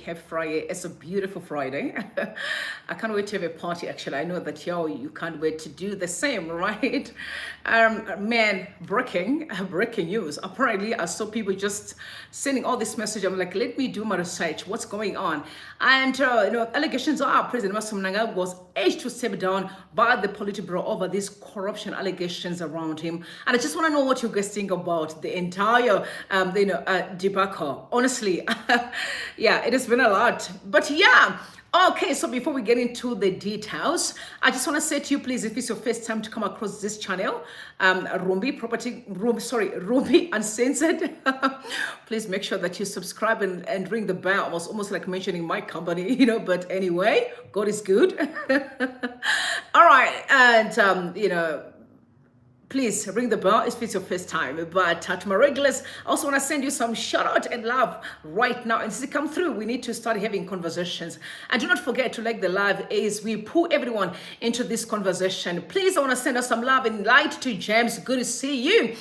Happy Friday. It's a beautiful Friday. I can't wait to have a party, actually. I know that you can't wait to do the same, right? Man, breaking news. Apparently, I saw people just sending all this message. I'm like, let me do my research. What's going on? And, allegations are President Emmerson Mnangagwa was urged to step down by the Politburo over these corruption allegations around him. And I just want to know what you guys think about the entire, debacle. Honestly, yeah, it has been a lot. But yeah, okay, so before we get into the details, I just want to say to you, please, if it's your first time to come across this channel, Rumbi Uncensored, please make sure that you subscribe and ring the bell. I was almost like mentioning my company, but anyway, God is good. All right, and please ring the bell if it's your first time. But to my regulars, I also want to send you some shout out and love right now. And since you come through, we need to start having conversations. And do not forget to like the live as we pull everyone into this conversation. Please, I want to send us some love and light to James. Good to see you.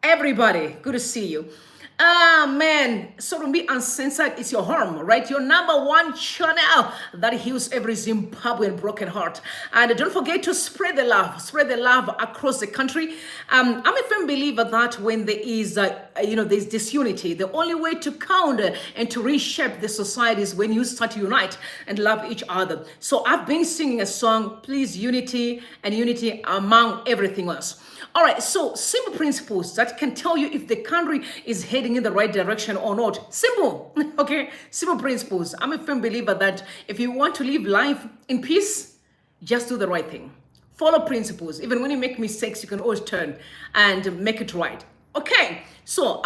Everybody, good to see you. Man, so to be uncensored is your home, right? Your #1 channel that heals every Zimbabwean broken heart. And don't forget to spread the love across the country. I'm a firm believer that when there is, there's disunity, the only way to counter and to reshape the society is when you start to unite and love each other. So I've been singing a song, please, unity and unity among everything else. All right, so simple principles that can tell you if the country is heading in the right direction or not. Simple, okay? Simple principles. I'm a firm believer that if you want to live life in peace, just do the right thing. Follow principles. Even when you make mistakes, you can always turn and make it right. Okay, so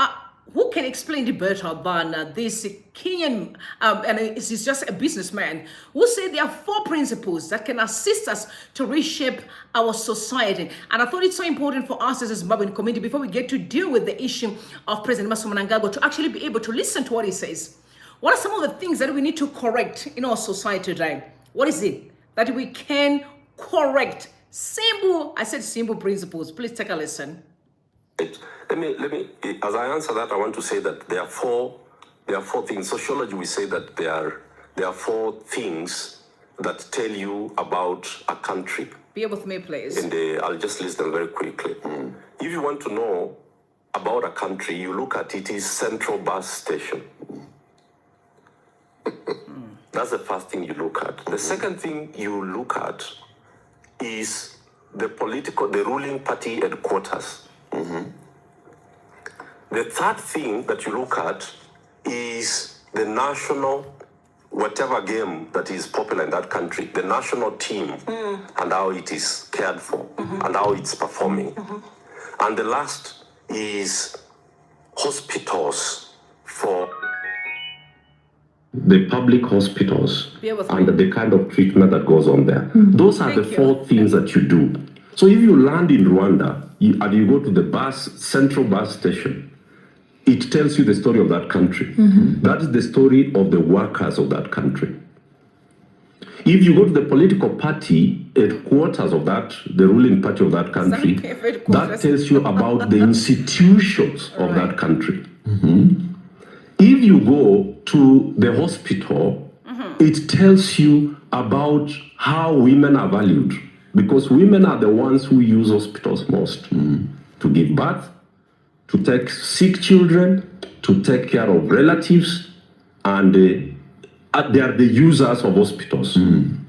who can explain it better than this Kenyan, and he's just a businessman, who said there are 4 principles that can assist us to reshape our society. And I thought it's so important for us as a Zimbabwean community, before we get to deal with the issue of President Emmerson Mnangagwa, to actually be able to listen to what he says. What are some of the things that we need to correct in our society today? What is it that we can correct? Simple, I said simple principles. Please take a listen. Let me, as I answer that, I want to say that there are four things. Sociology, we say that there are 4 things that tell you about a country. Be with me, please. And I'll just list them very quickly. If you want to know about a country, you look at its central bus station. That's the first thing you look at. The second thing you look at is the ruling party headquarters. The third thing that you look at is the national, whatever game that is popular in that country, the national team, and how it is cared for, and how it's performing. And the last is hospitals, for the public hospitals and the kind of treatment that goes on there. Those are the 4 things that you do. So if you land in Rwanda and you go to the central bus station, it tells you the story of that country. That is the story of the workers of that country. If you go to the political party headquarters of that, the ruling party of that country, that tells you about the institutions of that country. If you go to the hospital, it tells you about how women are valued, because women are the ones who use hospitals most to give birth, to take sick children, to take care of relatives, and they are the users of hospitals. And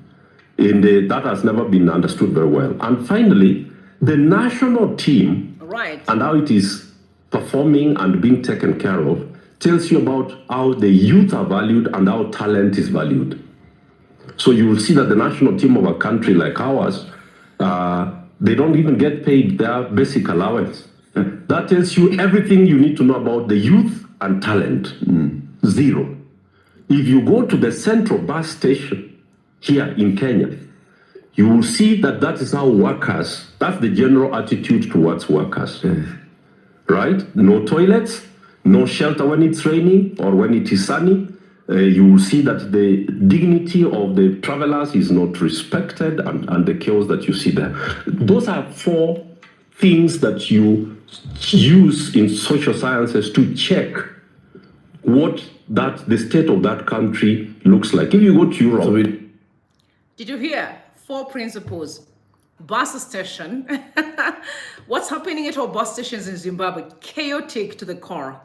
that has never been understood very well. And finally, the national team, and how it is performing and being taken care of, tells you about how the youth are valued and how talent is valued. So you will see that the national team of a country like ours, they don't even get paid their basic allowance. That tells you everything you need to know about the youth and talent. 0. If you go to the central bus station here in Kenya, you will see that is how workers, that's the general attitude towards workers. Right? No toilets, no shelter when it's raining or when it is sunny. You will see that the dignity of the travelers is not respected, and the chaos that you see there. Those are 4 things that you use in social sciences to check what that the state of that country looks like. If you go to Europe... Did you hear? 4 principles. Bus station. What's happening at our bus stations in Zimbabwe? Chaotic to the core.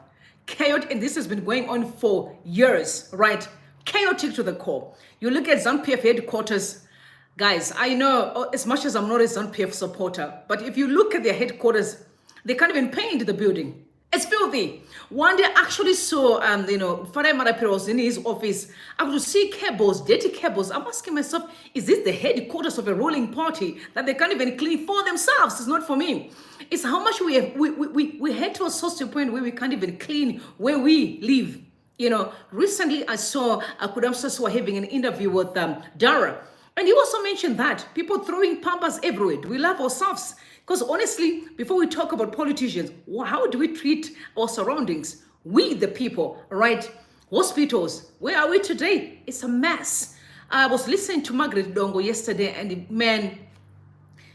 Chaotic, and this has been going on for years, right? Chaotic to the core. You look at ZanuPF headquarters, guys, I know as much as I'm not a ZanuPF supporter, but if you look at their headquarters, they can't even paint the building. It's filthy. One day I actually saw, Farai Marapiro was in his office. I could see cables, dirty cables. I'm asking myself, is this the headquarters of a ruling party that they can't even clean for themselves? It's not for me. It's how much we had to a source to a point where we can't even clean where we live. Recently I saw Kudam Saswa having an interview with Dara. And he also mentioned that people throwing pampers everywhere. Do we love ourselves? Because honestly, before we talk about politicians, how do we treat our surroundings? We, the people, right? Hospitals, where are we today? It's a mess. I was listening to Margaret Dongo yesterday, and man,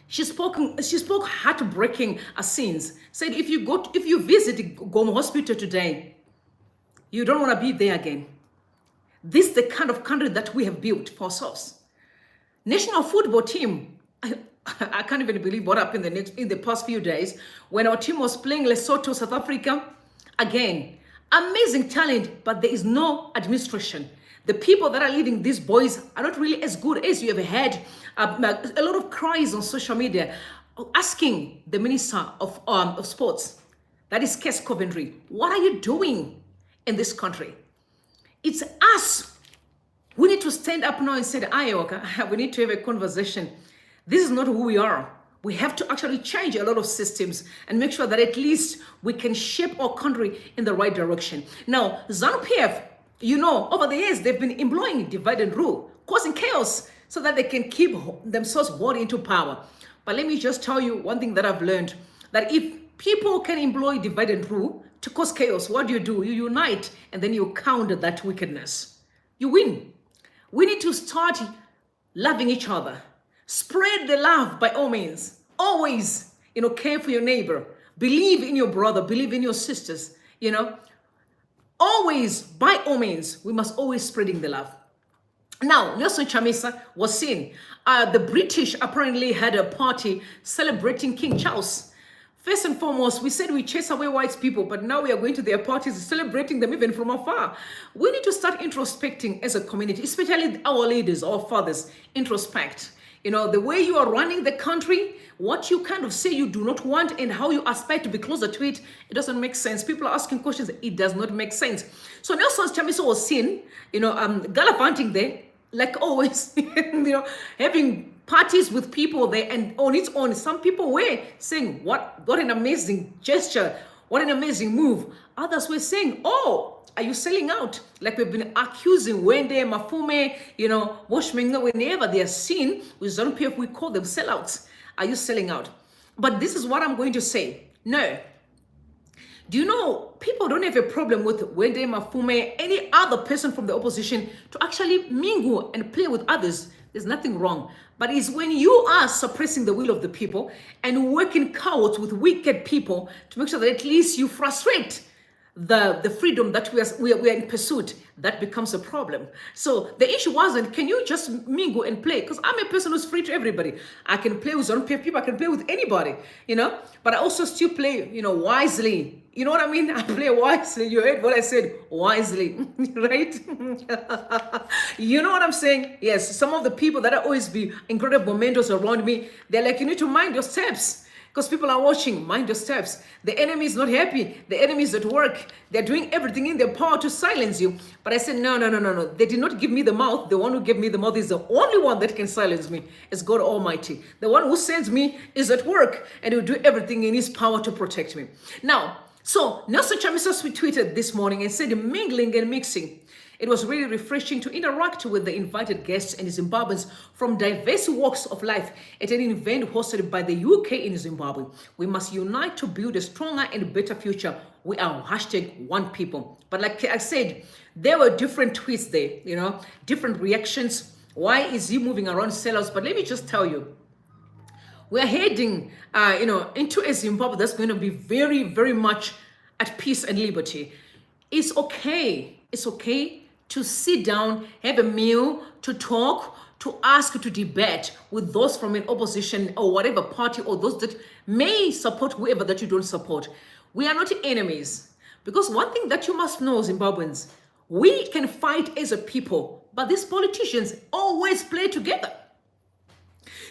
she spoke heartbreaking scenes. Said if you visit Gomo Hospital today, you don't want to be there again. This is the kind of country that we have built for ourselves. National football team. I can't even believe what happened in the past few days when our team was playing Lesotho, South Africa. Again, amazing talent, but there is no administration. The people that are leading these boys are not really as good as you ever had. A lot of cries on social media asking the Minister of Sports, that is Kes Coventry, what are you doing in this country? It's us. We need to stand up now and say, Ayoka, we need to have a conversation. This is not who we are. We have to actually change a lot of systems and make sure that at least we can shape our country in the right direction. Now, ZanuPF, over the years, they've been employing divide and rule, causing chaos so that they can keep themselves hold into power. But let me just tell you one thing that I've learned, that if people can employ divide and rule to cause chaos, what do? You unite, and then you counter that wickedness. You win. We need to start loving each other. Spread the love by all means. Always, care for your neighbor. Believe in your brother. Believe in your sisters. Always, by all means, we must always spreading the love. Now, Nelson Chamisa was seen. The British apparently had a party celebrating King Charles. First and foremost, we said we chase away white people, but now we are going to their parties, celebrating them even from afar. We need to start introspecting as a community, especially our leaders, our fathers, introspect. The way you are running the country, what you kind of say you do not want and how you aspire to be closer to it, it doesn't make sense. People are asking questions, it does not make sense. So Nelson Chamisa was seen, gallivanting there, like always, having parties with people there, and on its own, some people were saying, what an amazing gesture, what an amazing move. Others were saying, oh, are you selling out? Like we've been accusing Wende, Mafume, Washminga, whenever they are seen with ZanuPF, we call them sellouts. Are you selling out? But this is what I'm going to say. No. Do you know, people don't have a problem with Wende, Mafume, any other person from the opposition to actually mingle and play with others. There's nothing wrong. But it's when you are suppressing the will of the people and working cowards with wicked people to make sure that at least you frustrate the freedom that we are in pursuit, that becomes a problem. So the issue wasn't, can you just mingle and play? Because I'm a person who's free to everybody. I can play with ZanuPF people, I can play with anybody, but I also still play, wisely. You know what I mean? I play wisely. You heard what I said, wisely, right? You know what I'm saying? Yes, some of the people that are always be incredible mentors around me, they're like, you need to mind your steps. Because people are watching, mind your steps. The enemy is not happy. The enemy is at work. They're doing everything in their power to silence you. But I said, no. They did not give me the mouth. The one who gave me the mouth is the only one that can silence me. It's God Almighty. The one who sends me is at work and will do everything in his power to protect me. Now, so Nelson Chamisa tweeted this morning and said, mingling and mixing. It was really refreshing to interact with the invited guests and Zimbabweans from diverse walks of life at an event hosted by the UK in Zimbabwe. We must unite to build a stronger and better future. We are #one people. But like I said, there were different tweets there, different reactions. Why is he moving around sellouts? But let me just tell you, we're heading, into a Zimbabwe that's going to be very, very much at peace and liberty. It's okay It's okay to sit down, have a meal, to talk, to ask, to debate with those from an opposition or whatever party, or those that may support whoever that you don't support. We are not enemies. Because one thing that you must know, Zimbabweans, we can fight as a people, but these politicians always play together.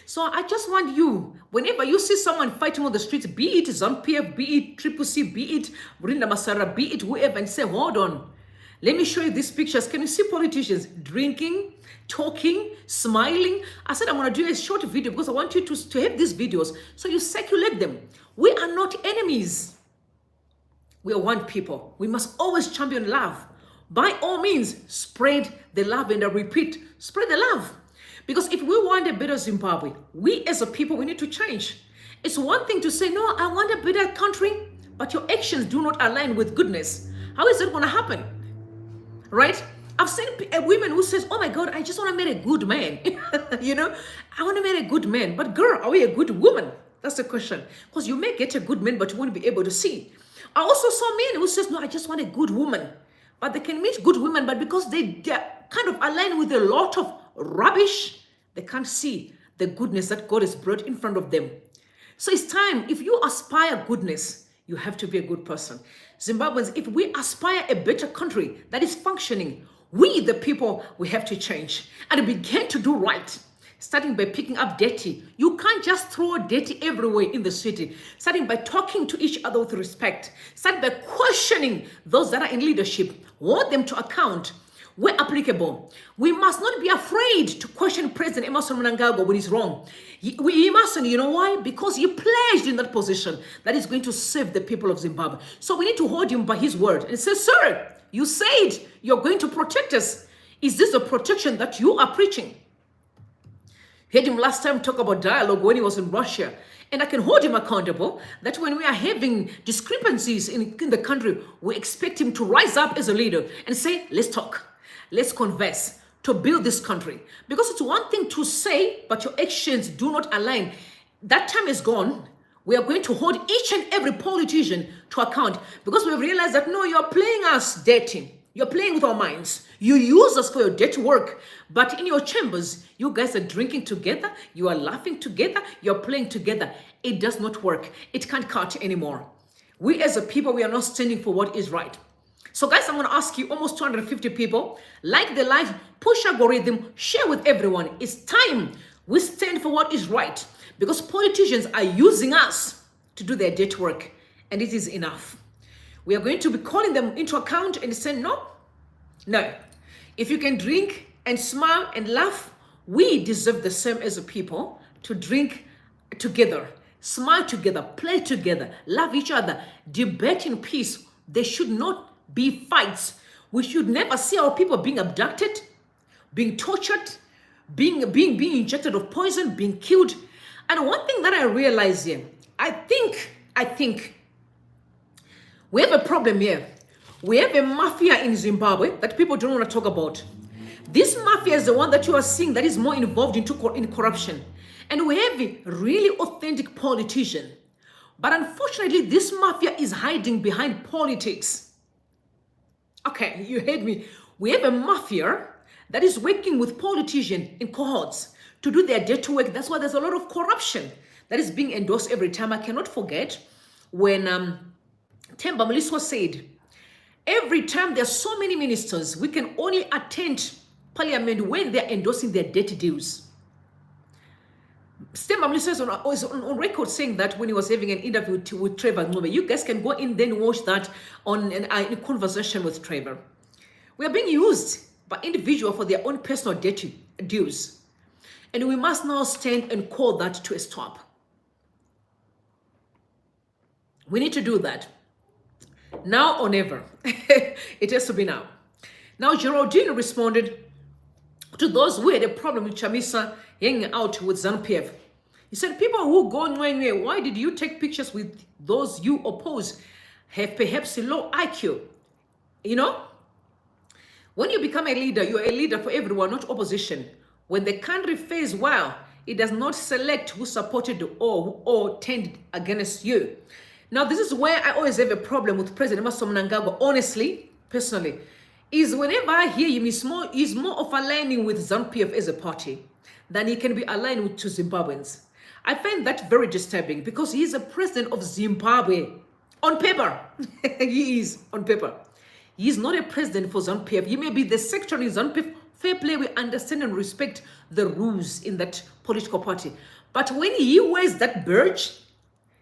So I just want you, whenever you see someone fighting on the streets, be it ZanuPF, be it CCC, be it Brinda Masara, be it whoever, and say, hold on, let me show you these pictures. Can you see politicians drinking, talking, smiling? I said I'm going to do a short video because I want you to have these videos so you circulate them. We are not enemies. We are one people. We must always champion love. By all means, spread the love, and I repeat, spread the love. Because if we want a better Zimbabwe, we as a people, we need to change. It's one thing to say, no, I want a better country, but your actions do not align with goodness. How is it going to happen? Right? I've seen women who says, oh my God, I just want to marry a good man. You know, I want to marry a good man. But girl, are we a good woman? That's the question. Because you may get a good man, but you won't be able to see. I also saw men who says, no, I just want a good woman. But they can meet good women, but because they're kind of aligned with a lot of rubbish, they can't see the goodness that God has brought in front of them. So it's time, if you aspire goodness, you have to be a good person. Zimbabweans, if we aspire a better country that is functioning, we, the people, we have to change and begin to do right. Starting by picking up dirty. You can't just throw dirty everywhere in the city. Starting by talking to each other with respect. Starting by questioning those that are in leadership. Hold them to account where applicable. We must not be afraid to question President Emmerson Mnangagwa when he's wrong. He mustn't, you know why? Because he pledged in that position that is going to save the people of Zimbabwe. So we need to hold him by his word and say, sir, you said you're going to protect us. Is this the protection that you are preaching? Heard him last time talk about dialogue when he was in Russia. And I can hold him accountable that when we are having discrepancies in the country, we expect him to rise up as a leader and say, let's talk, let's converse to build this country. Because it's one thing to say, but your actions do not align. That time is gone. We are going to hold each and every politician to account because we realize that, no, you're playing us dirty. You're playing with our minds. You use us for your dirty work. But in your chambers, you guys are drinking together. You are laughing together. You're playing together. It does not work. It can't cut anymore. We as a people, we are not standing for what is right. So guys, I'm going to ask you, almost 250 people, like the live, push algorithm, share with everyone. It's time we stand for what is right. Because politicians are using us to do their dirty work. And it is enough. We are going to be calling them into account and saying, no. If you can drink and smile and laugh, we deserve the same as a people to drink together, smile together, play together, love each other, debate in peace. There should not be fights. We should never see our people being abducted, being tortured, being injected with poison, being killed. And one thing that I realize here, I think we have a problem here. We have a mafia in Zimbabwe that people don't want to talk about. This mafia is the one that you are seeing that is more involved in corruption. And we have a really authentic politician. But unfortunately, this mafia is hiding behind politics. Okay, you heard me. We have a mafia that is working with politicians in cohorts to do their dirty work. That's why there's a lot of corruption that is being endorsed every time. I cannot forget when Themba Mliswa said, every time there's so many ministers, we can only attend parliament when they're endorsing their dirty deals. Themba Mliswa is on record saying that when he was having an interview with Trevor Ncube. You guys can go in then watch that on a conversation with Trevor. We are being used by individuals for their own personal dirty deals. And we must now stand and call that to a stop. We need to do that. Now or never. It has to be now. Now, Geraldine responded to those who had a problem with Chamisa hanging out with ZanuPF. He said, people who go nowhere, why did you take pictures with those you oppose? Have perhaps a low IQ. You know, when you become a leader, you're a leader for everyone, not opposition. When the country fares well, it does not select who supported or turned against you. Now, this is where I always have a problem with President Emmerson Mnangagwa. Honestly, personally, is whenever I hear him, he's more of aligning with ZanuPF as a party than he can be aligned with to Zimbabweans. I find that very disturbing because he is a president of Zimbabwe. On paper, he is on paper. He is not a president for ZanuPF. He may be the secretary in ZanuPF. Fair play, we understand and respect the rules in that political party. But when he wears that badge,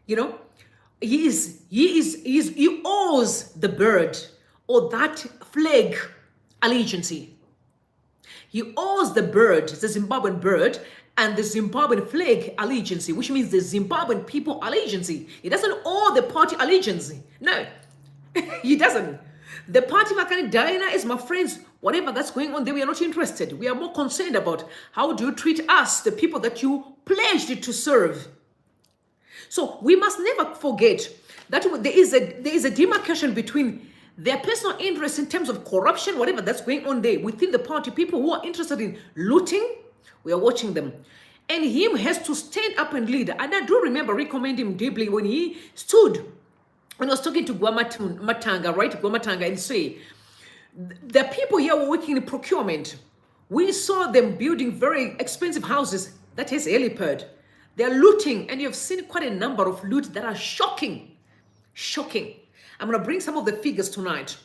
you know, he owes the bird or that flag allegiance. He owes the bird, the Zimbabwean bird, and the Zimbabwean flag allegiance, which means the Zimbabwean people allegiance. He doesn't owe the party allegiance. No, he doesn't. The party Makani Diana is my friends. Whatever that's going on there, we are not interested. We are more concerned about how do you treat us, the people that you pledged to serve. So we must never forget that there is a demarcation between their personal interests in terms of corruption, whatever that's going on there within the party. People who are interested in looting, we are watching them. And him has to stand up and lead. And I do remember recommending him deeply when he stood, when I was talking to Matanga, right? Matanga, and say, the people here were working in procurement. We saw them building very expensive houses. That is helipad. They're looting, and you've seen quite a number of loot that are shocking. Shocking. I'm going to bring some of the figures tonight.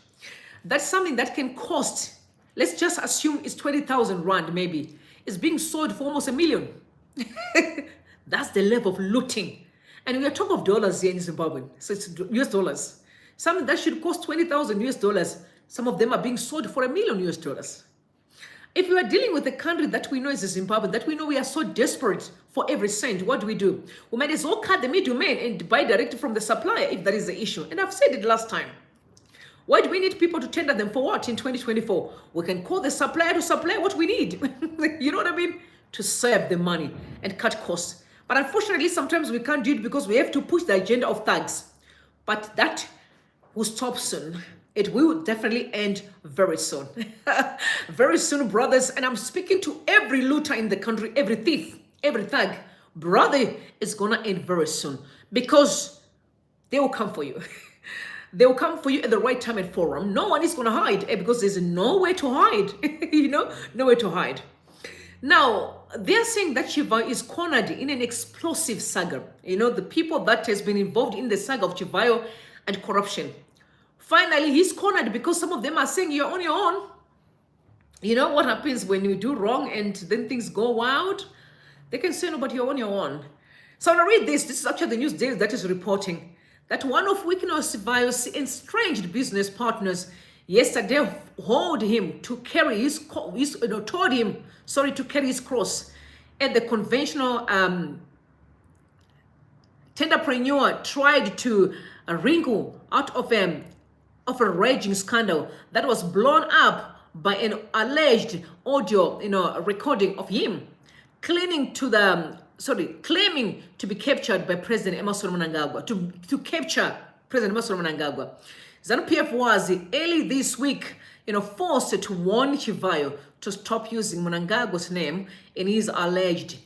That's something that can cost, let's just assume it's 20,000 rand maybe. It's being sold for almost $1 million. That's the level of looting. And we are talking of dollars here in Zimbabwe. So it's US dollars. Something that should cost 20,000 US dollars. Some of them are being sold for $1 million US dollars. If we are dealing with a country that we know is Zimbabwe, that we know we are so desperate for every cent, what do? We might as well cut the middleman and buy directly from the supplier if that is the issue. And I've said it last time. Why do we need people to tender them for what in 2024? We can call the supplier to supply what we need. You know what I mean? To save the money and cut costs. But unfortunately, sometimes we can't do it because we have to push the agenda of thugs. But that will stop soon. It will definitely end very soon. Very soon, brothers. And I'm speaking to every looter in the country, every thief, every thug. Brother, it's going to end very soon because they will come for you. They will come for you at the right time and forum. No one is going to hide because there's nowhere to hide. You know, nowhere to hide. Now, they're saying that Chivayo is cornered in an explosive saga. You know, the people that has been involved in the saga of Chivayo and corruption. Finally, he's cornered because some of them are saying you're on your own. You know what happens when you do wrong and then things go wild? They can say, no, but you're on your own. So I'm going to read this. This is actually the news daily that is reporting that one of Wicknell Chivayo's estranged business partners yesterday told him to carry his cross at the conventional tenderpreneur tried to wrinkle out of a raging scandal that was blown up by an alleged audio, recording of him claiming to be captured by President Emmerson Mnangagwa, to capture President Emmerson Mnangagwa. ZanuPF was early this week, forced to warn Chivayo to stop using Mnangagwa's name in his alleged,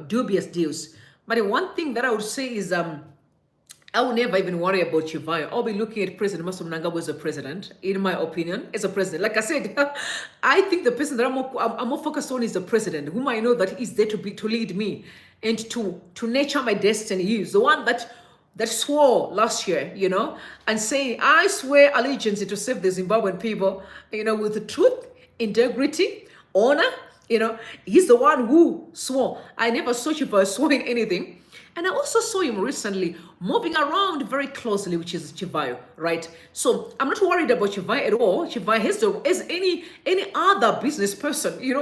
dubious deals. But the one thing that I would say is, I will never even worry about Chivayo. I'll be looking at President Emmerson Mnangagwa as a president, in my opinion, as a president. Like I said, I think the person that I'm more focused on is the president, whom I know that is there to lead me and to nurture my destiny. He's the one that swore last year, and saying, I swear allegiance to serve the Zimbabwean people, with the truth, integrity, honor. He's the one who swore. I never saw Chivayo swearing anything. And I also saw him recently moving around very closely, which is Chivayo, right? So I'm not worried about Chivayo at all. Chivayo as any other business person, you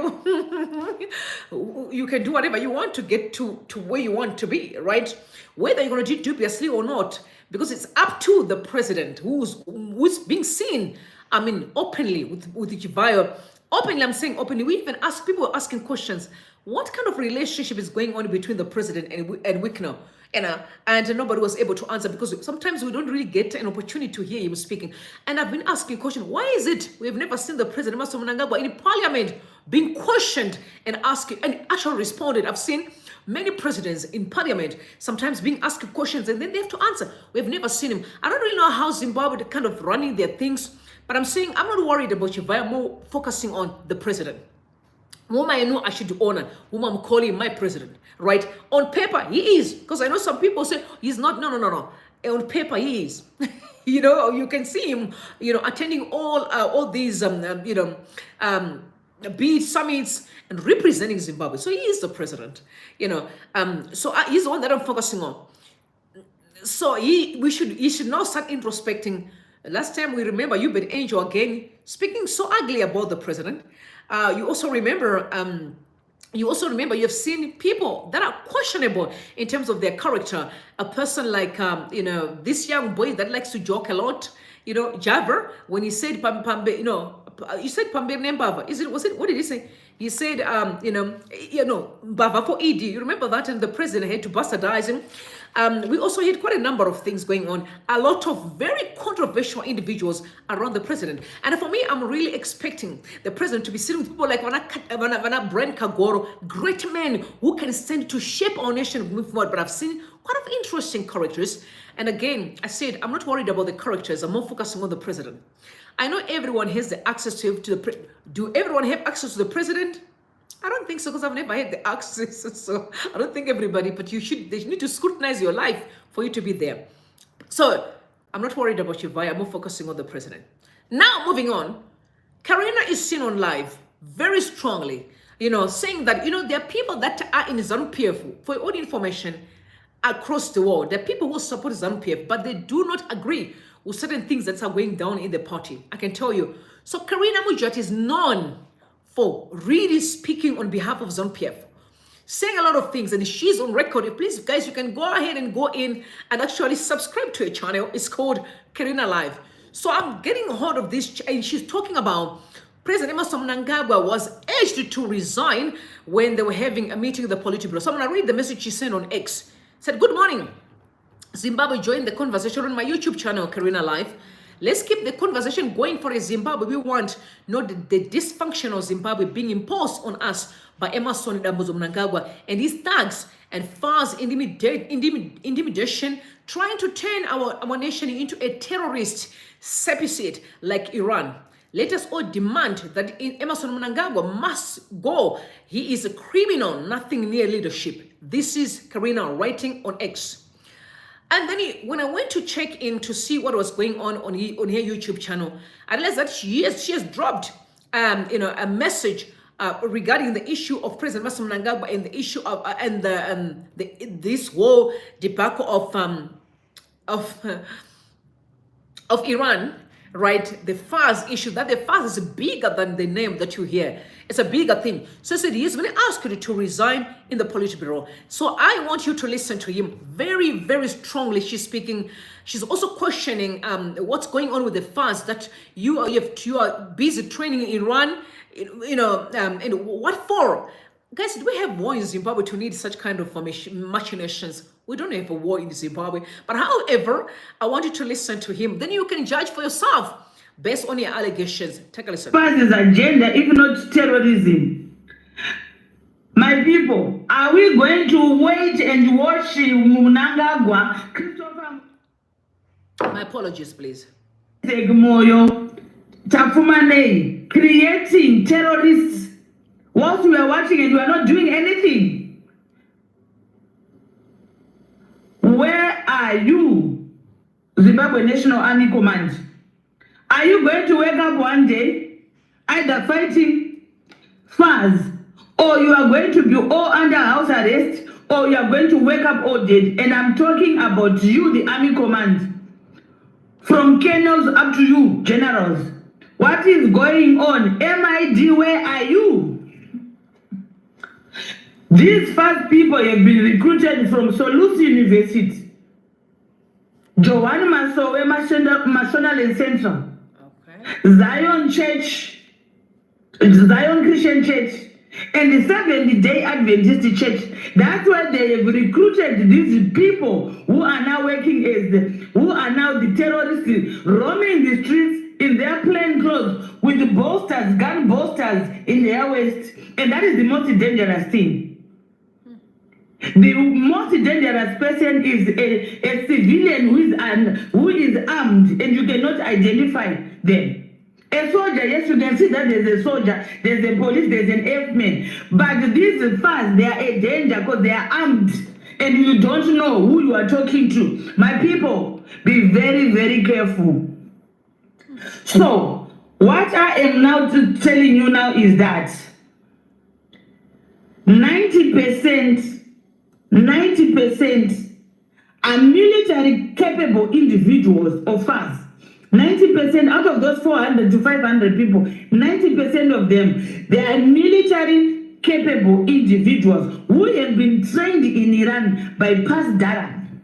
can do whatever you want to get to where you want to be, right? Whether you're going to do dubiously or not, because it's up to the president who's being seen, openly with Chivayo. Openly, I'm saying openly. We even ask people asking questions. What kind of relationship is going on between the president and Wicknell? And nobody was able to answer because sometimes we don't really get an opportunity to hear him speaking. And I've been asking questions. Why is it we have never seen the president, Emmerson Mnangagwa, in parliament being questioned and asking and actually responded? I've seen many presidents in parliament sometimes being asked questions and then they have to answer. We have never seen him. I don't really know how Zimbabwe kind of running their things. But I'm saying I'm not worried about Chivayo. I'm more focusing on the president. Whom I know I should honor, whom I'm calling my president, right? On paper, he is. Because I know some people say he's not. No. On paper, he is. You can see him, attending all these, big summits and representing Zimbabwe. So he is the president, So he's the one that I'm focusing on. So he should now start introspecting. Last time we remember you, but Angel again speaking so ugly about the president. You also remember you have seen people that are questionable in terms of their character. A person like this young boy that likes to joke a lot. Javer, when he said Pambe, you said Pambe Nembava. What did he say? He said, Bava for ED. You remember that? And the president had to bastardize him. We also had quite a number of things going on. A lot of very controversial individuals around the president. And for me, I'm really expecting the president to be sitting with people like Vana Brent Kagoro, great men who can stand to shape our nation moving forward. But I've seen quite of interesting characters. And again, I said, I'm not worried about the characters. I'm more focusing on the president. I know everyone has the access to the president. Do everyone have access to the president? I don't think so, because I've never had the access. So I don't think everybody, but they need to scrutinize your life for you to be there. So I'm not worried about Chivayo. I'm more focusing on the president. Now, moving on, Karina is seen on live very strongly, saying that, there are people that are in ZanuPF, for your own information, across the world. There are people who support ZanuPF, but they do not agree with certain things that are going down in the party. I can tell you. So Karina Mujat is known for really speaking on behalf of ZanuPF, saying a lot of things, and she's on record. Please, guys, you can go ahead and go in and actually subscribe to her channel. It's called Karina Live. So I'm getting a hold of this, and she's talking about President Emmerson Mnangagwa was urged to resign when they were having a meeting with the Politburo. So I'm going to read the message she sent on X. Said, "Good morning, Zimbabwe. Join the conversation on my YouTube channel, Karina Live. Let's keep the conversation going for a Zimbabwe we want, not the dysfunctional Zimbabwe being imposed on us by Emmerson Dambudzo Mnangagwa and his thugs and FAZ intimidation, trying to turn our nation into a terrorist sepicate like Iran. Let us all demand that Emmerson Mnangagwa must go. He is a criminal, nothing near leadership." This is Karina writing on X. And then when I went to check in to see what was going on her YouTube channel, I realized that she has dropped a message regarding the issue of President Emmerson Mnangagwa and the issue of this whole debacle of Iran, right? The FAZ issue, that the FAZ is bigger than the name that you hear. It's a bigger thing. So he said he's going to ask you to resign in the Politburo. So I want you to listen to him very, very strongly. She's speaking. She's also questioning what's going on with the FAZ, that you are busy training in Iran, and what for? Guys, do we have war in Zimbabwe to need such kind of machinations? We don't have a war in Zimbabwe. But however, I want you to listen to him. Then you can judge for yourself based on your allegations. Take a listen. FAZ's agenda, if not terrorism. My people, are we going to wait and watch Mnangagwa, Christopher? My apologies, please. Moyo, Tapfumanei, creating terrorists whilst we are watching and we are not doing anything? Where are you, Zimbabwe National Army Command? Are you going to wake up one day either fighting FAZ, or you are going to be all under house arrest, or you are going to wake up all dead? And I'm talking about you, the Army Command, from colonels up to you, generals. What is going on? MID, where are you? These FAZ people have been recruited from Solusi University, Johane Masowe Mashonaland Central, Zion Christian Church, and the Seventh-day Adventist Church. That's why they have recruited these people who are now working who are now the terrorists, roaming the streets in their plain clothes with the bolsters, gun bolsters in their waist. And that is the most dangerous thing. The most dangerous person is a civilian who is armed, and you cannot identify them. A soldier, yes, you can see that there's a soldier, there's a police, there's an airman. But these FAZ, they are a danger because they are armed and you don't know who you are talking to. My people, be very, very careful. So, what I am now telling you now is that 90% are military capable individuals or FAZ. 90% out of those 400 to 500 people, 90% of them, they are military capable individuals who have been trained in Iran by PASDARAN.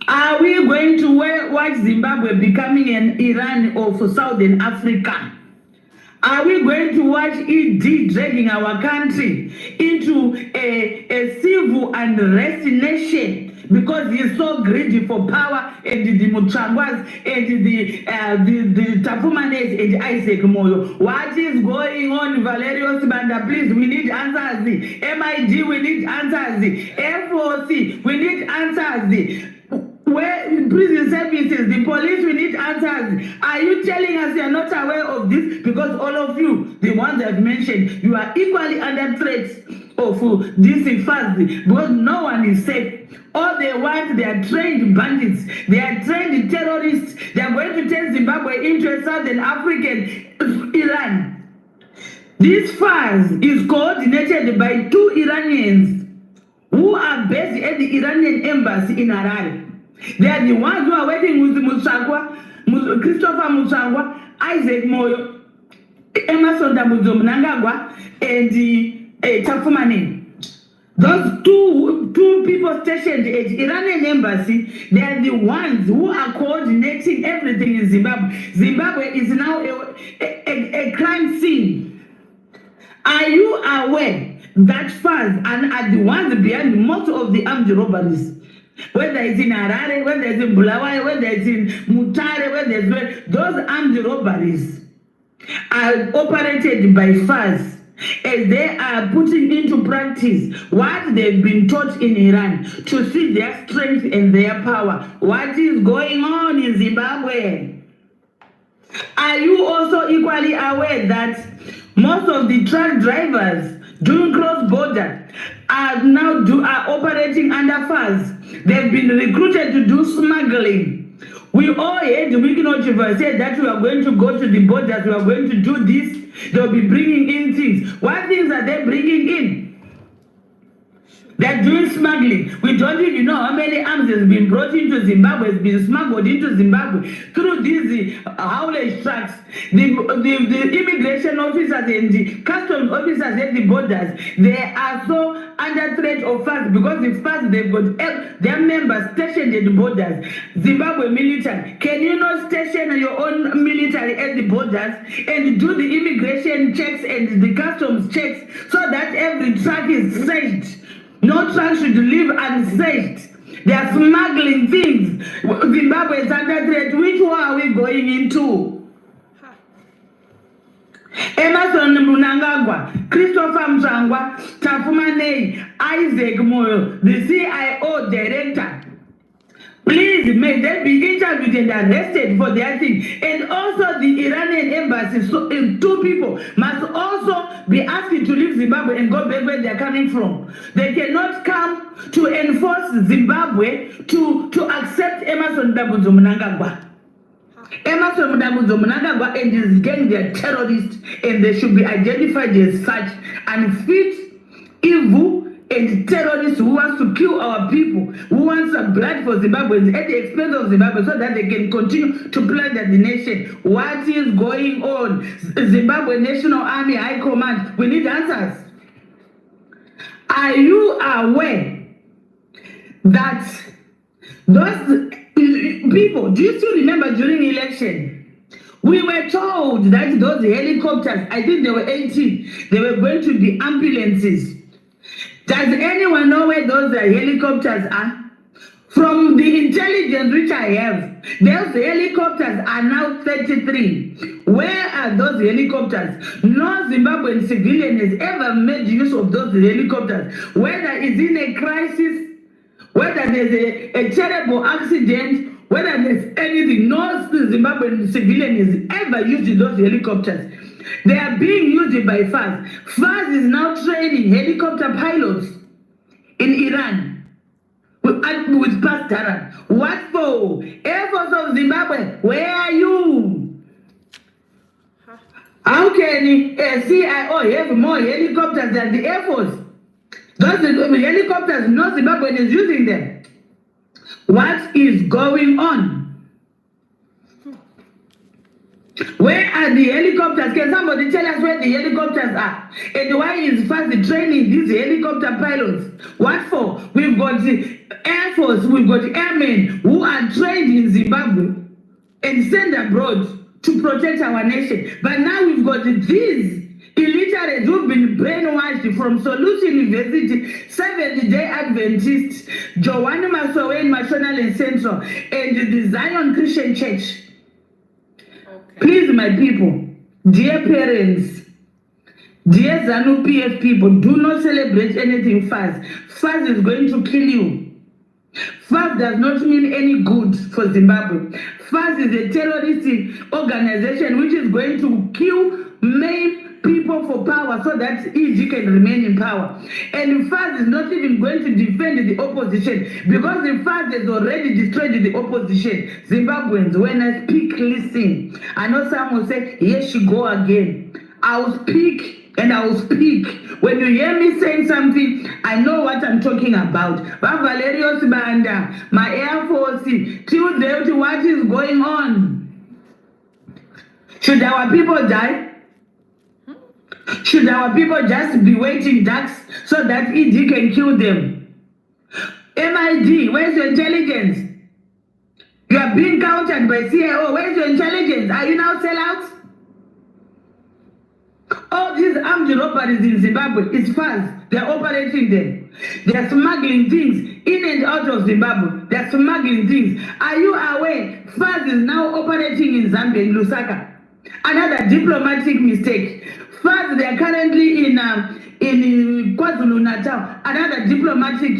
Are we going to watch Zimbabwe becoming an Iran of Southern Africa? Are we going to watch ED dragging our country into a civil unrest nation because he's so greedy for power, and the Mutsvangwas and the Tapfumanei and Isaac Moyo? What is going on, Valerio Sibanda? Please, we need answers. MID, we need answers. FOC, we need answers. Where prison services, the police, we need answers. Are you telling us you are not aware of this? Because all of you, the ones I've mentioned, you are equally under threat of this FAZ, because no one is safe. All they want, they are trained bandits, they are trained terrorists. They are going to turn Zimbabwe into a Southern African Iran. This FAZ is coordinated by 2 Iranians who are based at the Iranian embassy in Harare. They are the ones who are working with Mutsvangwa, Christopher Mutsvangwa, Isaac Moyo, Emmerson Dambudzo Mnangagwa, and Tapfumanei. Those two people stationed at Iranian embassy, they are the ones who are coordinating everything in Zimbabwe. Zimbabwe is now a crime scene. Are you aware that FAZ are the ones behind most of the armed robberies? Whether it's in Harare, whether it's in Bulawayo, whether it's in Mutare, those armed robberies are operated by FAZ, as they are putting into practice what they've been taught in Iran to see their strength and their power. What is going on in Zimbabwe? Are you also equally aware that most of the truck drivers doing cross-border are now operating under FAZ? They've been recruited to do smuggling. We all heard Wicknell Chivayo say that we are going to go to the borders, we are going to do this, they'll be bringing in things. What things are they bringing in? They're doing smuggling. We don't even know how many arms has been brought into Zimbabwe, has been smuggled into Zimbabwe through these haulage trucks. The immigration officers and the customs officers at the borders, they are so under threat of FAZ, because the FAZ, they've got their members stationed at the borders. Zimbabwe military, can you not station your own military at the borders and do the immigration checks and the customs checks so that every truck is searched? No truck should live unsearched. They are smuggling things. Zimbabwe is under threat. Which war are we going into? Emmerson Mnangagwa, Christopher Mutsvangwa, Tapfumanei, Isaac Moyo, the CIO director. Please, may they be interviewed and arrested for their thing. And also the Iranian embassy, so 2 people must also be asked to leave Zimbabwe and go back where they are coming from. They cannot come to enforce Zimbabwe to accept Emmerson Dambudzo Mnangagwa. Emmerson Dambudzo Mnangagwa and his gang, they are terrorists, and they should be identified as such, unfit, evil, and terrorists who wants to kill our people, who wants some blood for Zimbabweans at the expense of Zimbabwe so that they can continue to plunder the nation. What is going on? Zimbabwe National Army High Command, we need answers. Are you aware that those people, do you still remember during election, we were told that those helicopters, I think there were 18, they were going to be ambulances. Does anyone know where those helicopters are? From the intelligence which I have, those helicopters are now 33. Where are those helicopters? No Zimbabwean civilian has ever made use of those helicopters. Whether it's in a crisis, whether there's a terrible accident, whether there's anything. No Zimbabwean civilian is ever used those helicopters. They are being used by FAZ. FAZ is now training helicopter pilots in Iran with PASDARAN. What for? Air Force of Zimbabwe, where are you? How can a CIO have more helicopters than the Air Force? Those helicopters, no Zimbabwean is using them. What is going on? Where are the helicopters? Can somebody tell us where the helicopters are? And why is FAZ training these helicopter pilots? What for? We've got the Air Force, we've got airmen who are trained in Zimbabwe and sent abroad to protect our nation. But now we've got these illiterates who've been brainwashed from Solusi University, Seventh-day Adventist, Johane Masowe Mashonaland Central, and the Zion Christian Church. Please, my people, dear parents, dear ZanuPF people, do not celebrate anything FAZ. FAZ is going to kill you. FAZ does not mean any good for Zimbabwe. FAZ is a terrorist organization which is going to kill, maim people for power so that EG can remain in power. And FAZ is not even going to defend the opposition because the FAZ has already destroyed the opposition. Zimbabweans, when I speak, listen. I know some will say, here she go again. I will speak and I will speak. When you hear me saying something, I know what I'm talking about. But Valerio Sibanda, my Air Force, Tuesday, what is going on? Should our people die? Should our people just be waiting ducks so that ED can kill them? MID, where's your intelligence? You are being countered by CIO. Where's your intelligence? Are you now sellouts? All these armed robberies in Zimbabwe, it's FAZ. They're operating them. They're smuggling things in and out of Zimbabwe. They're smuggling things. Are you aware? FAZ is now operating in Zambia, in Lusaka. Another diplomatic mistake. FAZ, they are currently in KwaZulu-Natal. Another diplomatic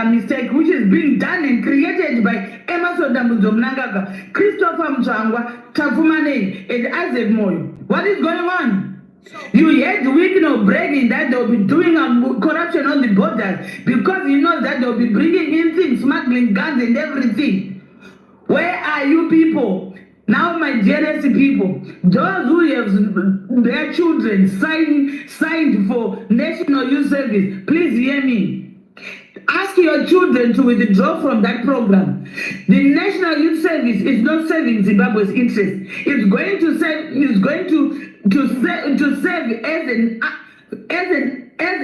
mistake which is being done and created by Emmerson Dambudzo Mnangagwa, Mutsvangwa, Tapfumanei, and Isaac Moyo. What is going on? You heard Wicknell bragging that they'll be doing corruption on the borders because he knows that they'll be bringing in things, smuggling guns and everything. Where are you people? Now, my dearest people, those who have their children signed for National Youth Service, please hear me. Ask your children to withdraw from that program. The National Youth Service is not serving Zimbabwe's interest. It's going to serve. It's going to serve as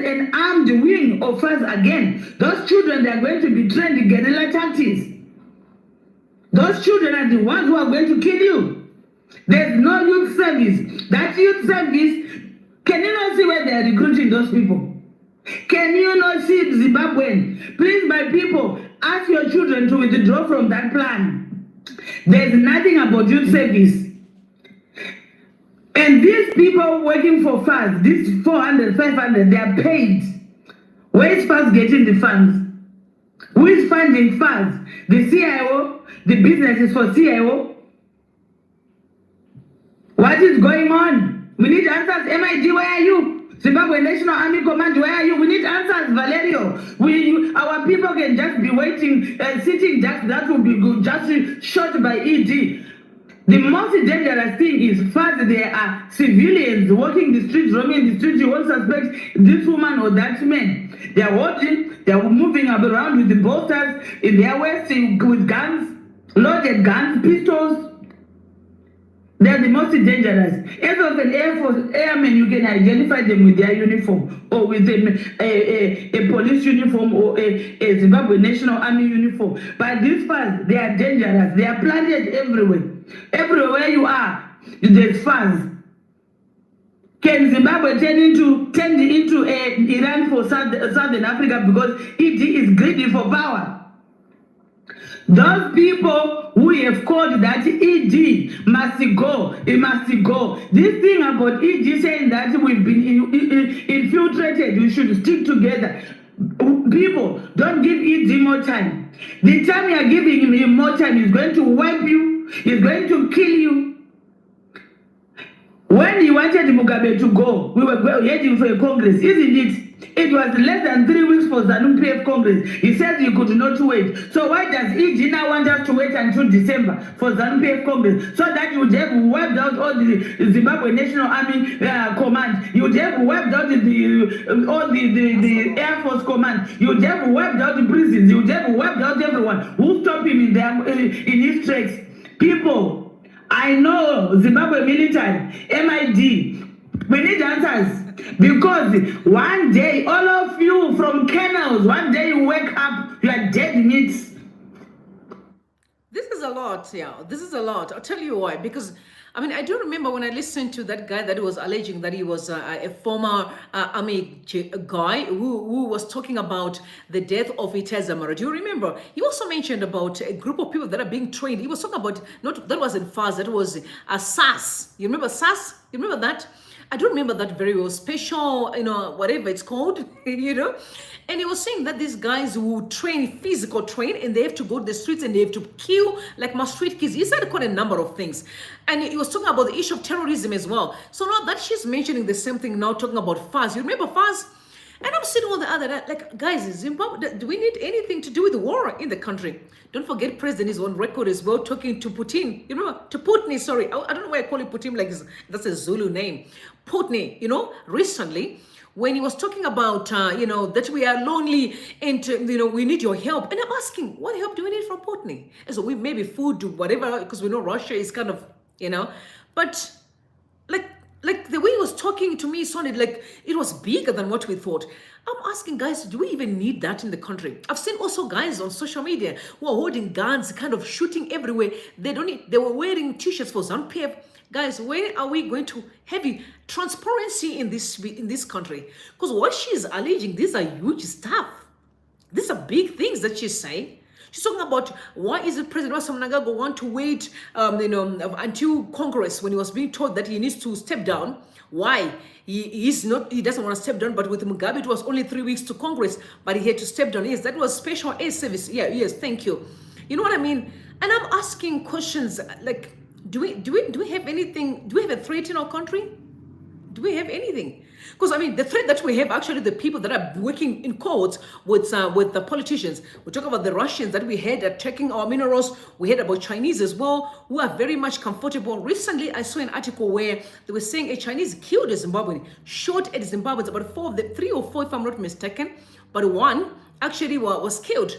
an armed wing of FAZ again. Those children, they are going to be trained in guerrilla tactics. Those children are the ones who are going to kill you. There's no youth service. That youth service, can you not see where they are recruiting those people? Can you not see Zimbabwean? Please, my people, ask your children to withdraw from that plan. There's nothing about youth service. And these people working for FAZ, these 400, 500, they are paid. Where is FAZ getting the funds? Who is funding FAZ? The CIO? The business is for CIO? What is going on? We need answers. MID, where are you? Zimbabwe National Army Command, where are you? We need answers, Valerio. Our people can just be waiting, sitting, that will be good, just shot by ED. The most dangerous thing is FAZ, there are civilians walking the streets, roaming the streets. You won't suspect this woman or that man. They are watching, they are moving around with the bolsters in their waist with guns, loaded guns, pistols. They are the most dangerous. As of an Air Force airman, you can identify them with their uniform or with a police uniform or a Zimbabwe National Army uniform. But these FAZ, they are dangerous. They are planted everywhere. Everywhere you are, there's FAZ. Can Zimbabwe turn into Iran for Southern Africa because ED is greedy for power? Those people who have called that ED must go, it must go. This thing about ED saying that we've been infiltrated, we should stick together. People, don't give ED more time. The time you are giving him more time, he's going to wipe you, he's going to kill you. When he wanted Mugabe to go, we were waiting for a Congress, isn't it? It was less than 3 weeks for ZanuPF Congress. He said he could not wait. So why does EG now want us to wait until December for ZanuPF Congress? So that you would have wiped out all the Zimbabwe National Army Command. You would have wiped out all the Air Force Command. You would have wiped out the prisons. You would have wiped out everyone. Who stopped him in his tracks? People, I know Zimbabwe military, MID, we need answers. Because one day, all of you from kennels, one day you wake up, you are dead meat. This is a lot, yeah. This is a lot. I'll tell you why. Because, I mean, I do remember when I listened to that guy that was alleging that he was a former army guy who was talking about the death of Itazamara. Do you remember? He also mentioned about a group of people that are being trained. He was talking about, not that wasn't FAZ, that was a SAS. You remember SAS? You remember that? I do remember that very well, special, whatever it's called, And he was saying that these guys who train, physical train, and they have to go to the streets and they have to kill like my street kids. He said quite a number of things. And he was talking about the issue of terrorism as well. So now that she's mentioning the same thing now, talking about FAZ. You remember FAZ? And I'm sitting on the other, like, guys, Zimbabwe, do we need anything to do with the war in the country? Don't forget, President is on record as well, talking to Putin. You remember? To Putin, sorry. I don't know why I call it Putin, like that's a Zulu name. Putin, recently, when he was talking about, that we are lonely and, we need your help. And I'm asking, what help do we need from Putin? And so we maybe food, whatever, because we know Russia is kind of, but like the way he was talking to me sounded like it was bigger than what we thought. I'm asking, guys, do we even need that in the country? I've seen also guys on social media who are holding guns, kind of shooting everywhere. They were wearing t-shirts for ZanuPF. Guys, when are we going to have transparency in this country? Because what she's alleging, these are huge stuff. These are big things that she's saying. She's talking about why is it President Mnangagwa want to wait, until Congress when he was being told that he needs to step down. Why? He doesn't want to step down, but with Mugabe, it was only 3 weeks to Congress, but he had to step down. Yes, that was special air service. Yeah, yes, thank you. You know what I mean? And I'm asking questions like, do we have anything? Do we have a threat in our country? Do we have anything? Because I mean, the threat that we have, actually, the people that are working in courts with the politicians. We talk about the Russians that we had attacking our minerals. We heard about Chinese as well, who are very much comfortable. Recently, I saw an article where they were saying a Chinese killed a Zimbabwean, shot at Zimbabweans, about 3 or 4, if I'm not mistaken, but one actually was killed.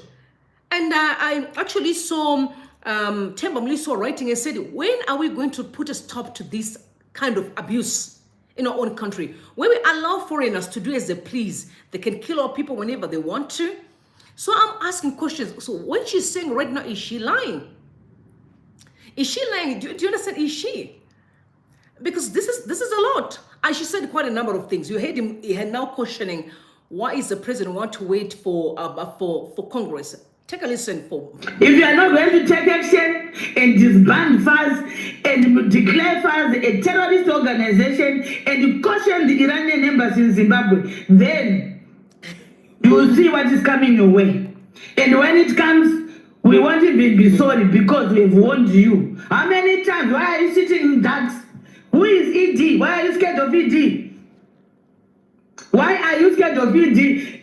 And I actually saw Themba Mliso writing and said, when are we going to put a stop to this kind of abuse in our own country, where we allow foreigners to do as they please? They can kill our people whenever they want to. So I'm asking questions. So what she's saying right now, is she lying? Is she lying? Do you understand? Is she? Because this is a lot. And she said quite a number of things. You heard him. He had now questioning, why is the president want to wait for Congress? Take a listen for. If you are not going to take action and disband FAZ and declare FAZ a terrorist organization and caution the Iranian embassy in Zimbabwe, then you will see what is coming your way. And when it comes, we won't even be sorry because we have warned you. How many times? Why are you sitting in that? Who is ED? Why are you scared of ED? Why are you scared of ED?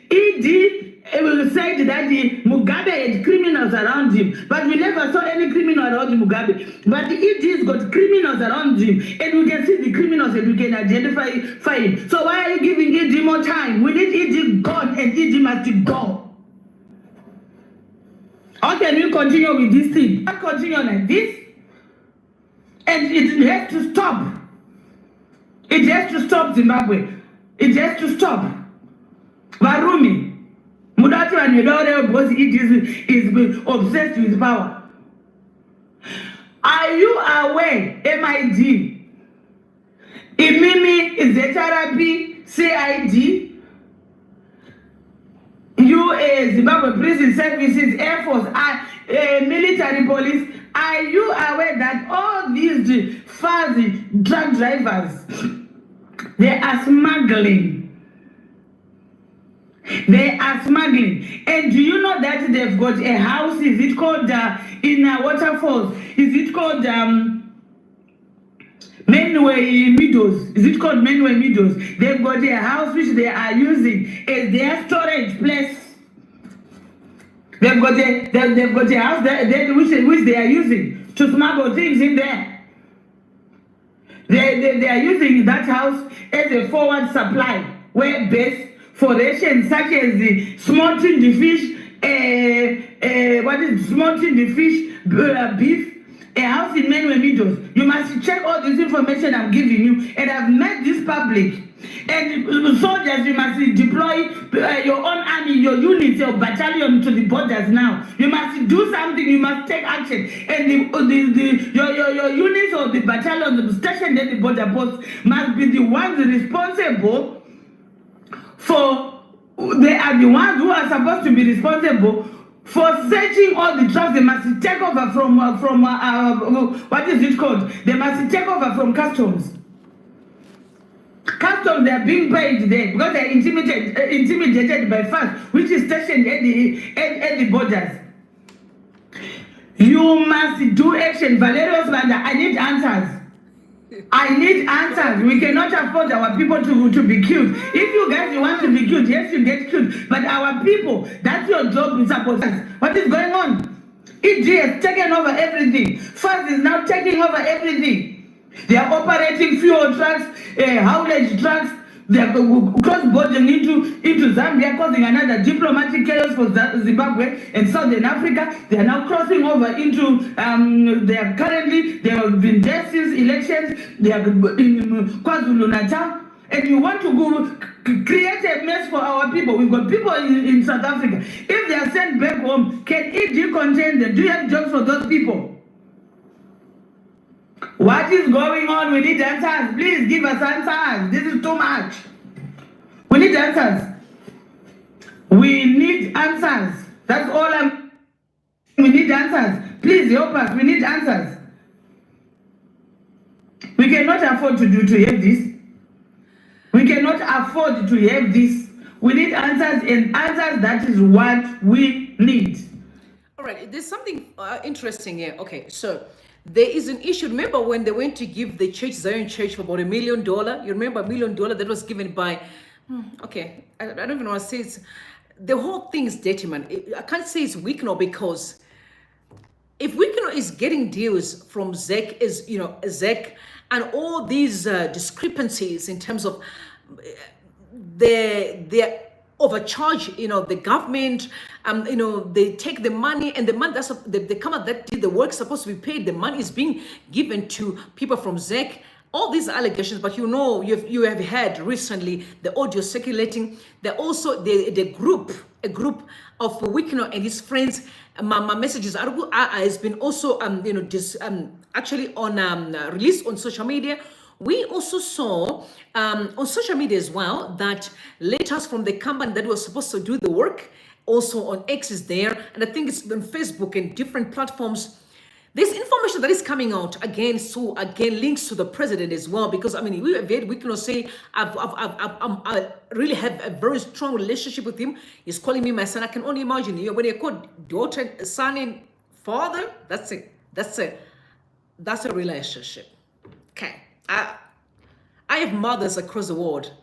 ED will say that Mugabe had criminals around him, but we never saw any criminal around Mugabe. But ED's got criminals around him, and we can see the criminals and we can identify him. So why are you giving ED more time? We need ED gone, and ED must go. How can we continue with this thing? Not continue like this, and it has to stop. It has to stop, Zimbabwe. It has to stop. Varumi. Mudatu and Yodore, because it is obsessed with power. Are you aware, MID, Imimi, ZanuPF, CID, Zimbabwe Prison Services, Air Force, military police, are you aware that all these fuzzy drug drivers, they are smuggling They are smuggling. And do you know that they've got a house, is it called, in Waterfalls, is it called Menway Meadows? Is it called Menway Meadows? They've got a house which they are using as their storage place. They've got a house which they are using to smuggle things in there. They are using that house as a forward supply, where base for rations such as the smoking the fish, smoking the fish, beef. A house in Menway Meadows. You must check all this information I'm giving you, and I've made this public. And soldiers, you must deploy your own army, your units, your battalion to the borders now. You must do something. You must take action. And your units or the battalion stationed at the border posts must be the ones responsible for. They are the ones who are supposed to be responsible for searching all the trucks. They must take over from what is it called? They must take over from customs. Customs, they are being paid there because they are intimidated by FAZ, which is stationed at the borders. You must do action. Valerius Vanda, I need answers. I need answers. We cannot afford our people to be killed. If you guys want to be killed, yes, you get killed. But our people, that's your job in Sabotage. What is going on? EG has taken over everything. FAZ is now taking over everything. They are operating fuel trucks, haulage trucks. They are cross-boarding into Zambia, causing another diplomatic chaos for Zimbabwe and Southern Africa. They are now crossing over into, they have been there since elections. They are in KwaZulu-Natal. And you want to go create a mess for our people. We've got people in South Africa. If they are sent back home, can EG contain them? Do you have jobs for those people? What is going on? We need answers. Please give us answers. This is too much. We need answers. We need answers. That's all we need answers. Please help us. We need answers. We cannot afford to have this. We cannot afford to have this. We need answers, and answers, that is what we need. All right. There's something interesting here. Okay, so there is an issue. Remember when they went to give the church, Zion Church, for about $1 million? You remember $1 million that was given by, okay, I don't even want to say it's, the whole thing is dirty, man. I can't say it's Wicknell, because if Wicknell is getting deals from ZEC, and all these discrepancies in terms of their overcharge, the government, they take the money, and the money they come out that the work supposed to be paid, the money is being given to people from ZEC. All these allegations, but you have had recently the audio circulating. Also a group of Wicknell and his friends. My messages has been also actually on released on social media. We also saw on social media as well that letters from the company that was supposed to do the work also on X is there, and I think it's on Facebook and different platforms. There's information that is coming out again, so again links to the president as well, because we can say I really have a very strong relationship with him. He's calling me my son. I can only imagine when you call daughter, son, and father. That's a relationship. Okay, I have mothers across the world.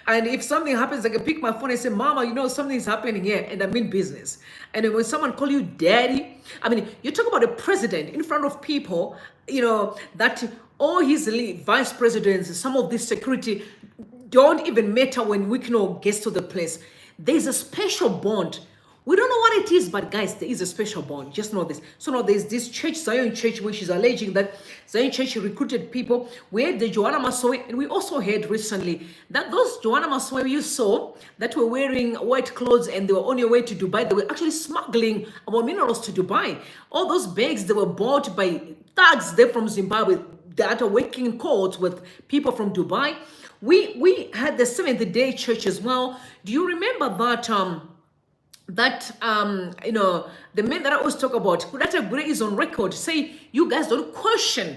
And if something happens, I can pick my phone and say, Mama, something's happening here, and I'm in business. And then when someone call you daddy, you talk about the president in front of people, that all his vice presidents, some of this security don't even matter when Wicknell gets to the place. There's a special bond. We don't know what it is, but guys, there is a special bond. Just know this. So now there's this church, Zion Church, which is alleging that Zion Church recruited people. We had the Johane Masowe, and we also heard recently that those Johane Masowe you saw that were wearing white clothes and they were on their way to Dubai, they were actually smuggling our minerals to Dubai. All those bags, they were bought by thugs there from Zimbabwe that are working in court with people from Dubai. We had the Seventh-day Church as well. Do you remember that? The men that I always talk about, Kudata Gure is on record, say, you guys don't question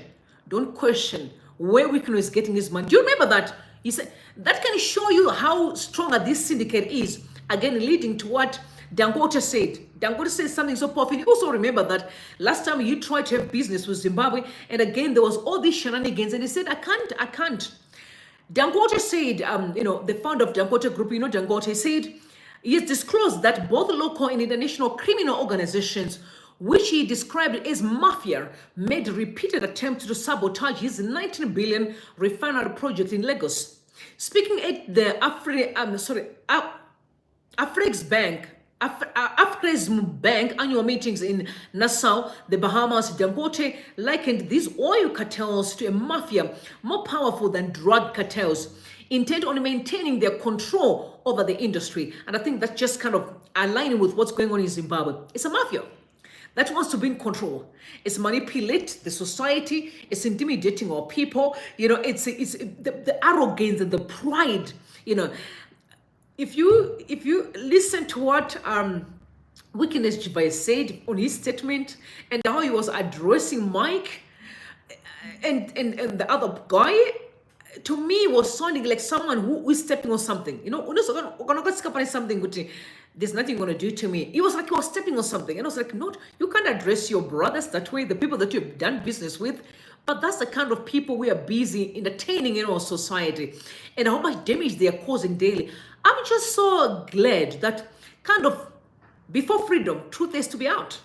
where Wicknell is getting his money. Do you remember that? He said, that can show you how strong this syndicate is. Again, leading to what Dangote said. Dangote said something so powerful. You also remember that last time you tried to have business with Zimbabwe, and again, there was all these shenanigans, and he said, I can't. Dangote said, the founder of Dangote Group, Dangote said, he has disclosed that both local and international criminal organizations, which he described as mafia, made repeated attempts to sabotage his 19 billion refinery project in Lagos. Speaking at the Afrexim Bank annual meetings in Nassau, the Bahamas, Dangote likened these oil cartels to a mafia more powerful than drug cartels, intent on maintaining their control over the industry. And I think that's just kind of aligning with what's going on in Zimbabwe. It's a mafia that wants to be in control. It's manipulate the society. It's intimidating our people. It's the arrogance and the pride. If you listen to what Wicknell Chivayo said on his statement and how he was addressing Mike and the other guy, to me was sounding like someone who is stepping on something. Something. There's nothing going to do to me. It was like he was stepping on something. And I was like, no, you can't address your brothers that way, the people that you've done business with. But that's the kind of people we are busy entertaining in our society and how much damage they are causing daily. I'm just so glad that kind of before freedom, truth has to be out.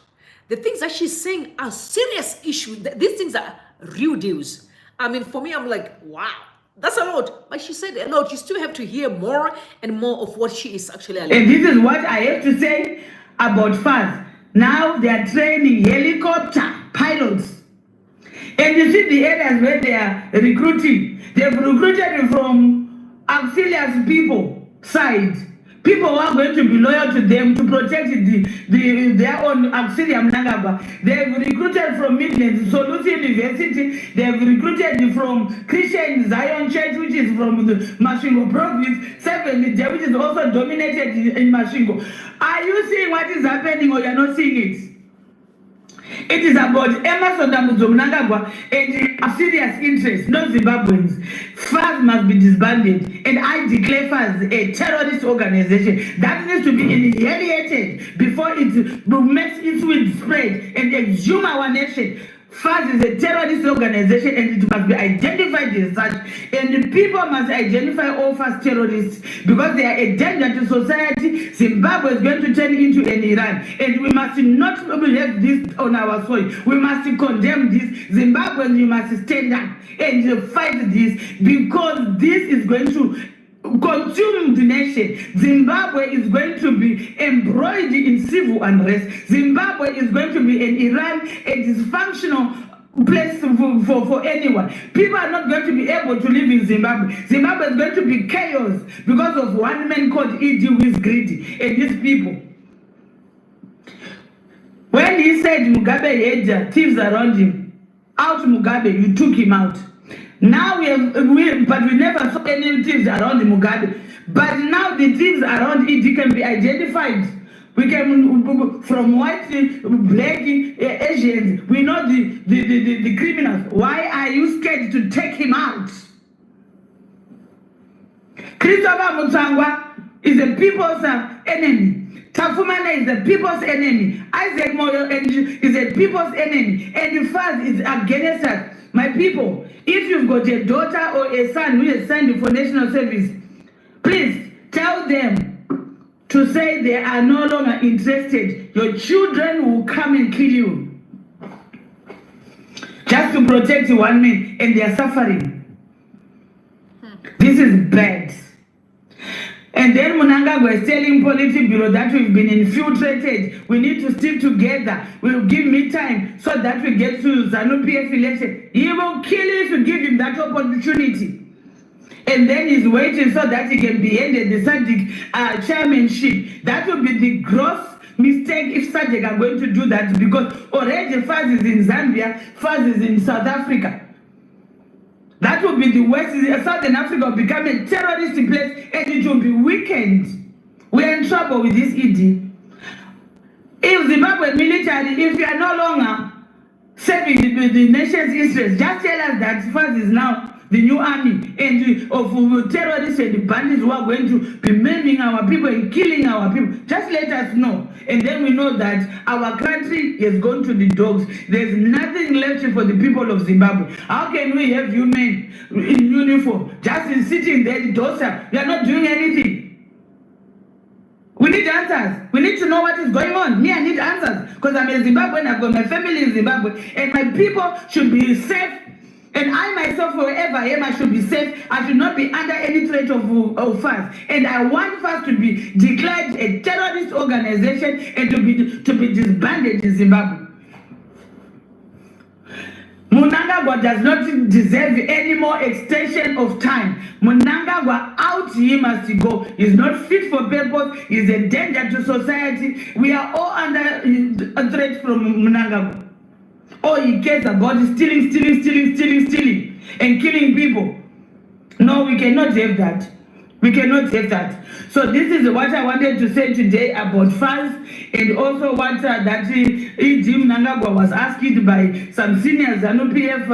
The things that she's saying are serious issues. These things are real deals. I mean, for me, I'm like, wow. That's a lot. But she said a lot. You still have to hear more and more of what she is actually alleging. And this is what I have to say about FAZ. Now they are training helicopter pilots. And you see the areas where they are recruiting. They've recruited from auxiliary people side. People who are going to be loyal to them to protect their own auxiliary Mnangagwa. They've recruited from Midlands, Solusi University. They've recruited from Christian Zion Church, which is from the Masvingo province, 7, which is also dominated in Masvingo. Are you seeing what is happening or you're not seeing it? It is about Emmerson Dambudzo Mnangagwa and a serious interest, not Zimbabweans. FAZ must be disbanded, and I declare FAZ a terrorist organization that needs to be annihilated before it makes its wind spread and exhume our nation. FAZ is a terrorist organization and it must be identified as such. And the people must identify all FAZ terrorists because they are a danger to society. Zimbabwe is going to turn into an Iran. And we must not have this on our soil. We must condemn this. Zimbabweans, you must stand up and fight this because this is going to consume the nation. Zimbabwe is going to be embroiled in civil unrest. Zimbabwe is going to be an Iran, a dysfunctional place for anyone. People are not going to be able to live in Zimbabwe. Zimbabwe is going to be chaos because of one man called ED who is greedy and his people. When he said Mugabe had thieves around him, out Mugabe, you took him out. Now but we never saw any thieves around Mugabe. But now the thieves around it can be identified. We can, from white, black, Asians, we know the criminals. Why are you scared to take him out? Mutsvangwa is the people's enemy. Tapfumanei is the people's enemy. Moyo is the people's enemy. And the FAZ is against us. My people, if you've got a daughter or a son who is signed for national service, please tell them to say they are no longer interested. Your children will come and kill you just to protect one man, and they are suffering. This is bad. And then Mnangagwa is telling Politburo that we've been infiltrated. We need to stick together. We'll give me time so that we get to ZanuPF election. He will kill you if you give him that opportunity. And then he's waiting so that he can be handed the SADC chairmanship. That will be the gross mistake if SADC are going to do that because already FAZ is in Zambia, FAZ is in South Africa. That will be the West. Southern Africa will become a terrorist place and it will be weakened. We are in trouble with this ED. If Zimbabwe military, if you are no longer serving the nation's interests, just tell us that FAZ is now the new army and of terrorists and bandits who are going to be maiming our people and killing our people. Just let us know. And then we know that our country has gone to the dogs. There's nothing left for the people of Zimbabwe. How can we have you men in uniform just sitting there, dosa? We are not doing anything. We need answers. We need to know what is going on. Me, I need answers because I'm a Zimbabwean. I've got my family in Zimbabwe, and my people should be safe. And I myself, wherever I am, I should be safe. I should not be under any threat of FAZ. And I want FAZ to be declared a terrorist organization and to be disbanded in Zimbabwe. Mnangagwa does not deserve any more extension of time. Mnangagwa, out he must go. He's not fit for purpose. He's a danger to society. We are all under a threat from Mnangagwa. All he cares about is stealing, and killing people. No, we cannot have that. We cannot have that. So this is what I wanted to say today about FAZ, and also what that E.D. Mnangagwa was asked by some senior ZanuPF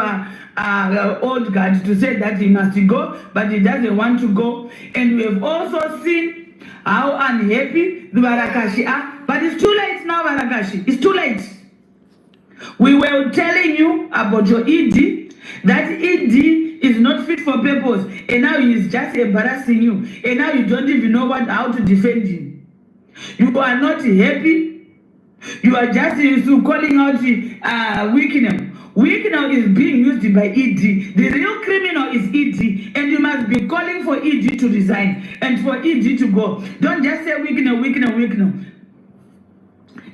old guard to say that he must go, but he doesn't want to go. And we have also seen how unhappy the Barakashi are. But it's too late now, Barakashi. It's too late. We were telling you about your ED, that ED is not fit for purpose, and now he is just embarrassing you, and now you don't even know how to defend him. You are not happy. You are just calling out Wicknell. Wicknell is being used by ED. The real criminal is ED, and you must be calling for ED to resign and for ED to go. Don't just say Wicknell.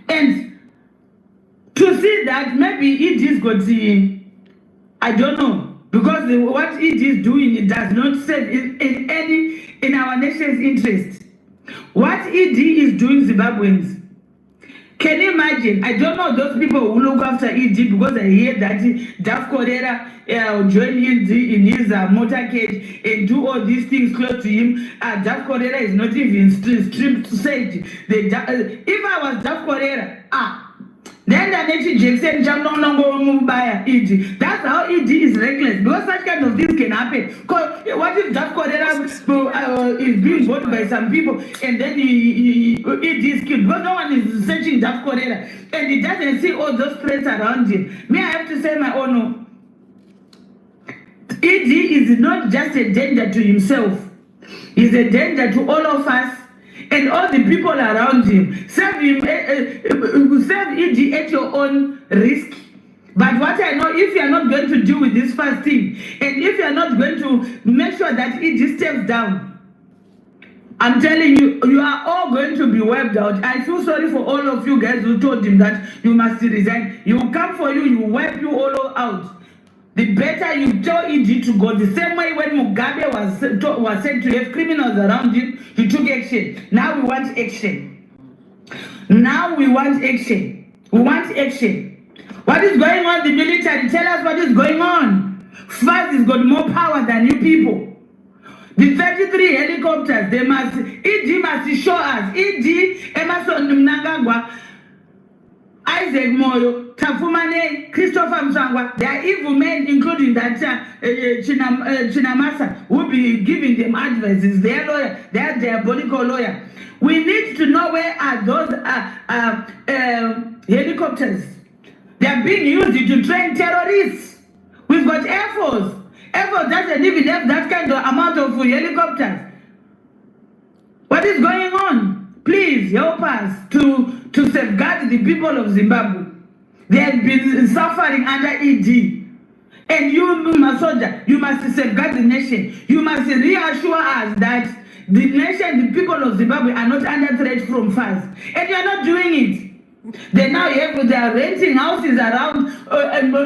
And to see that maybe ED is got I don't know, because what ED is doing, it does not serve in our nation's interest. What ED is doing, Zimbabweans, can you imagine? I don't know those people who look after ED, because I hear that Daf Correa join in his motorcade and do all these things close to him. Daf Correa is not even stripped to say it. If I was Daf Correa, then the next Jackson jump no longer by ED. That's how ED is reckless, because such kind of things can happen. Because what if Daf Correa is being voted by some people and then ED is killed? Because no one is searching Daf Correa and he doesn't see all those threats around him. Me, I have to say my own. ED is not just a danger to himself. He's a danger to all of us and all the people around him. Serve ED at your own risk. But what I know, if you are not going to deal with this first thing, and if you are not going to make sure that ED steps down, I'm telling you, you are all going to be wiped out. I feel sorry for all of you guys who told him that you must resign. He will come for you, he will wipe you all out. The better you tell ED to go. The same way when Mugabe was said to have criminals around him, he took action. Now we want action. We want action. What is going on, the military? Tell us what is going on. FAZ has got more power than you people. The 33 helicopters, ED must show us. ED, Emmerson Mnangagwa, Isaac Moyo, Tapfumanei, Mutsvangwa, they are evil men, including that Chinamasa, who will be giving them advice. Their lawyer, their diabolical lawyer. We need to know where are those helicopters. They are being used to train terrorists. We've got Air Force. Air Force doesn't even have that kind of amount of helicopters. What is going on? Please help us to safeguard the people of Zimbabwe. They have been suffering under ED. And you, Masoja, you must safeguard the nation. You must reassure us that the nation, the people of Zimbabwe are not under threat from FAZ. And you are not doing it. They now they are renting houses around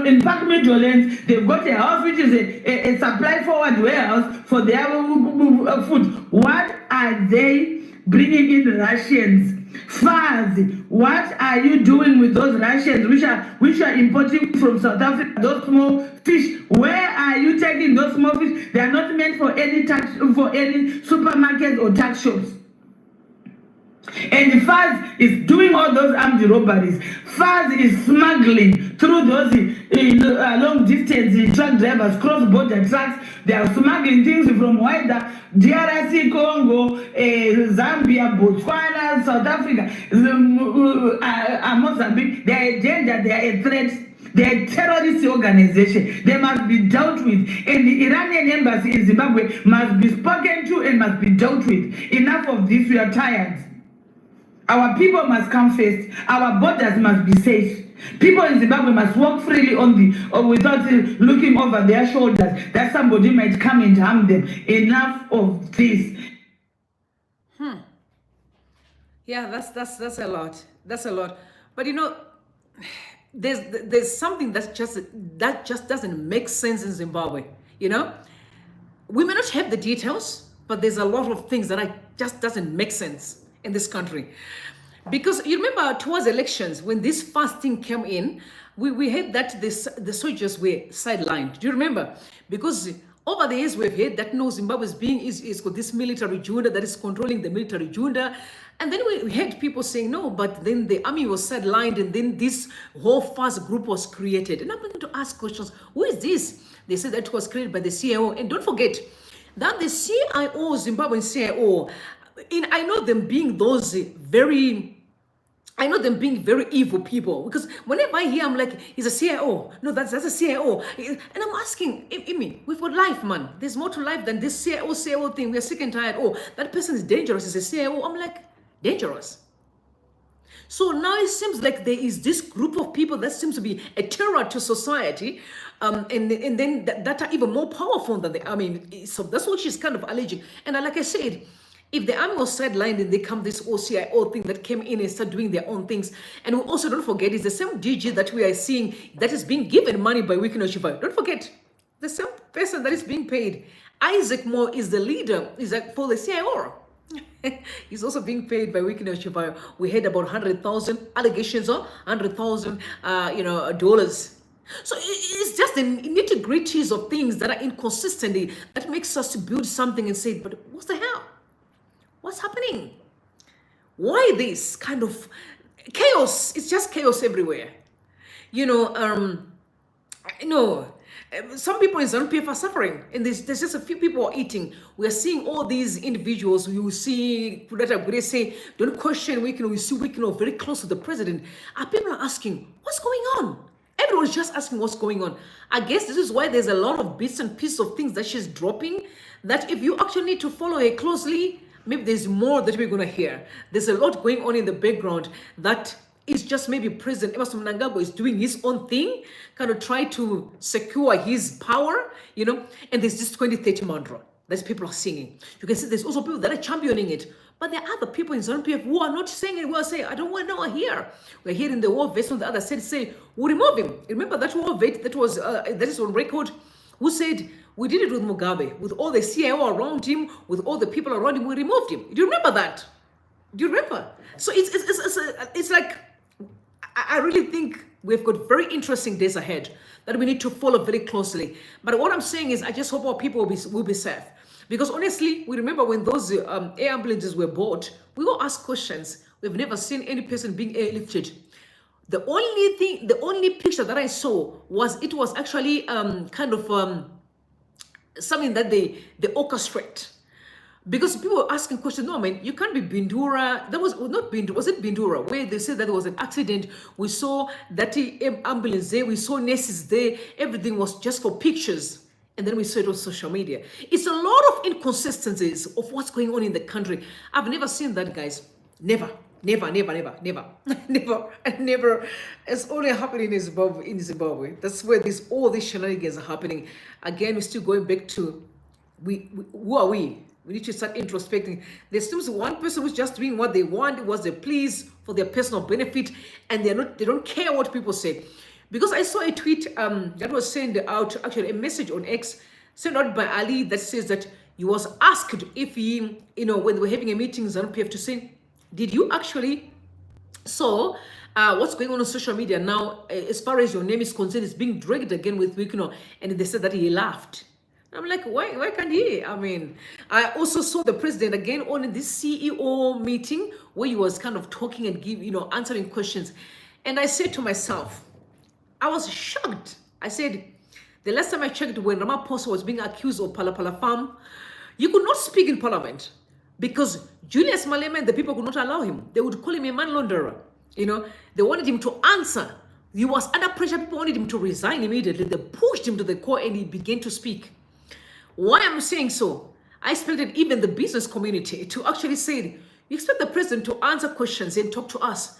in Park Meadowlands. They've got a house which is a supply forward warehouse for their food. What are they bringing in Russians? FAZ, what are you doing with those Russians which are importing from South Africa? Those small fish, where are you taking those small fish? They are not meant for any supermarkets or tax shops. And FAZ is doing all those armed robberies. FAZ is smuggling through those long distance truck drivers, cross-border trucks. They are smuggling things from either DRC, Congo, Zambia, Botswana, South Africa, Mozambique. They are a danger, they are a threat. They are a terrorist organization. They must be dealt with. And the Iranian embassy in Zimbabwe must be spoken to and must be dealt with. Enough of this, we are tired. Our people must come first. Our borders must be safe. People in Zimbabwe must walk freely without looking over their shoulders that somebody might come and harm them. Enough of this. Yeah, that's a lot. That's a lot. But you know, there's something that just doesn't make sense in Zimbabwe. You know, we may not have the details, but there's a lot of things that just doesn't make sense in this country. Because you remember towards elections, when this fasting came in, we heard that the soldiers were sidelined. Do you remember? Because over the years we've heard that no, Zimbabwe is got this military junta that is controlling the military junta. And then we heard people saying no, but then the army was sidelined and then this whole FAZ group was created. And I'm going to ask questions. Who is this? They said that was created by the CIO. And don't forget that the CIO, Zimbabwean CIO, I know them being very evil people, because whenever I hear, I'm like, he's a CIO. No, that's a CIO. And I'm asking, Amy, we've got life, man. There's more to life than this CIO thing. We're sick and tired. Oh, that person is dangerous. He's a CIO. I'm like, dangerous. So now it seems like there is this group of people that seems to be a terror to society, and then that are even more powerful than the army. So that's what she's kind of alleging. And like I said, if the army was sidelined and they come this OCIO thing that came in and start doing their own things. And we also don't forget, it's the same DG that we are seeing that is being given money by Wicknell Chivayo. Don't forget, the same person that is being paid. Isaac Moyo is the leader, is for the CIO. He's also being paid by Wicknell Chivayo. We heard about 100,000 allegations of 100,000, dollars. So it's just the nitty-gritties of things that are inconsistent that makes us to build something and say, but what the hell? What's happening? Why this kind of chaos? It's just chaos everywhere. Some people in ZanuPF are suffering, and there's just a few people are eating. We are seeing all these individuals. You see, they say, don't question Wicknell. You see Wicknell very close to the president. And people are asking, what's going on? Everyone's just asking what's going on. I guess this is why there's a lot of bits and pieces of things that she's dropping, that if you actually need to follow her closely, maybe there's more that we're going to hear. There's a lot going on in the background that is just maybe President Emmerson Mnangagwa is doing his own thing, kind of try to secure his power, and there's this 2030 mantra that people are singing. You can see there's also people that are championing it. But there are other people in ZanuPF who are not saying it. We are saying, I don't want to know here. We're hearing the war vet on the other side say, we'll remove him. Remember that war vet that is on record, who said, we did it with Mugabe, with all the CIO around him, with all the people around him, we removed him. Do you remember that? Do you remember? So it's like, I really think we've got very interesting days ahead that we need to follow very closely. But what I'm saying is, I just hope our people will be safe. Because honestly, we remember when those air ambulances were bought, we all asked questions. We've never seen any person being airlifted. The only picture that I saw was, it was actually something that they orchestrate. Because people were asking questions, no, man, you can't be Bindura. That was not Bindura, was it Bindura? Where they said that there was an accident. We saw that ambulance there, we saw nurses there, everything was just for pictures. And then we saw it on social media. It's a lot of inconsistencies of what's going on in the country. I've never seen that, guys. Never. Never. It's only happening in Zimbabwe. That's where all these shenanigans are happening. Again, we're still going back to who are we? We need to start introspecting. There's still one person who's just doing what they want, what they please for their personal benefit, and they don't care what people say. Because I saw a tweet that was sent out, actually a message on X sent out by Ali that says that he was asked if he, when they were having a meeting, ZanuPF, to say, did you actually saw what's going on social media now, as far as your name is concerned, is being dragged again with Wicknell, and they said that he laughed. I'm like, why can't he? I mean, I also saw the president again on this CEO meeting where he was kind of talking and answering questions. And I said to myself, I was shocked. I said, the last time I checked, when Ramaphosa was being accused of Pala Farm, you could not speak in parliament because Julius Malema and the people could not allow him. They would call him a man launderer. They wanted him to answer. He was under pressure. People wanted him to resign immediately. They pushed him to the core and he began to speak. Why I'm saying so? I expected even the business community to actually say, you expect the president to answer questions and talk to us.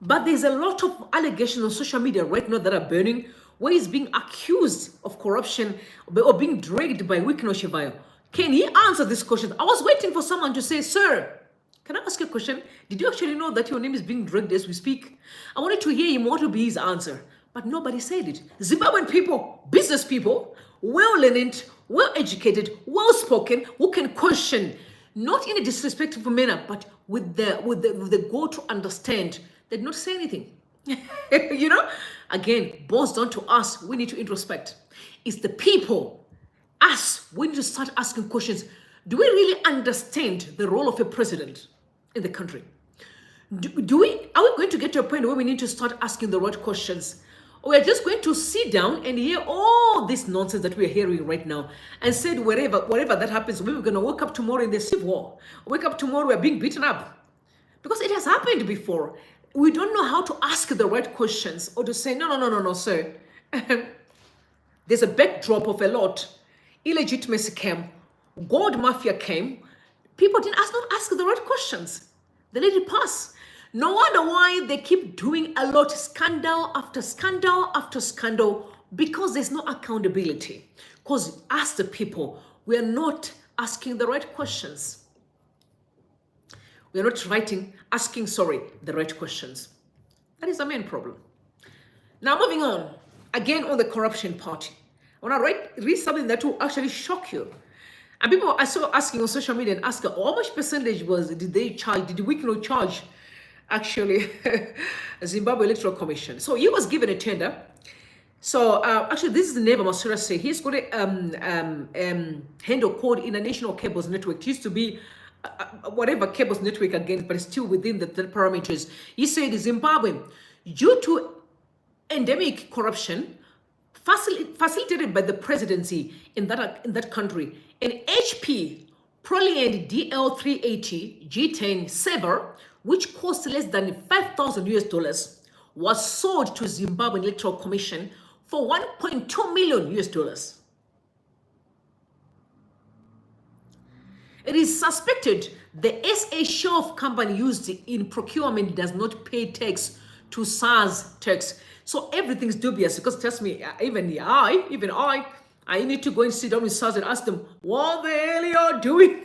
But there's a lot of allegations on social media right now that are burning, where he's being accused of corruption or being dragged by Wicknell Chivayo. Can he answer this question? I was waiting for someone to say, sir, can I ask you a question? Did you actually know that your name is being dragged as we speak? I wanted to hear him, what would be his answer. But nobody said it. Zimbabwean people, business people, well-learned, well-educated, well-spoken, who can question, not in a disrespectful manner, but with the goal to understand. They did not say anything. Again, boils down to us. We need to introspect. It's the people, us. We need to start asking questions. Do we really understand the role of a president in the country? Are we going to get to a point where we need to start asking the right questions? Or we're just going to sit down and hear all this nonsense that we're hearing right now and said whatever that happens, we're going to wake up tomorrow in the civil war. Wake up tomorrow, we're being beaten up. Because it has happened before. We don't know how to ask the right questions or to say, no, sir. There's a backdrop of a lot. Illegitimacy came. Gold mafia came. People didn't ask the right questions. They let it pass. No wonder why they keep doing a lot, scandal after scandal after scandal, because there's no accountability. Because as the people, we are not asking the right questions. We are not asking the right questions. That is the main problem. Now moving on, again on the corruption party. I want to read something that will actually shock you. And people I saw asking on social media and asking, how much percentage did Wicknell charge actually Zimbabwe Electoral Commission? So he was given a tender. So actually this is the neighbor Masura say he's got a handle called International Cables Network. It used to be whatever cables network again, but it's still within the parameters. He said Zimbabwe, due to endemic corruption facilitated by the presidency in that country, an HP Proliant DL380 G10 Saver, which cost less than $5,000 was sold to Zimbabwe Electoral Commission for $1.2 million. It is suspected the SA shelf company used in procurement does not pay tax to SARS tax. So everything's dubious because trust me, even I need to go and sit down with SARS and ask them, what the hell are you doing?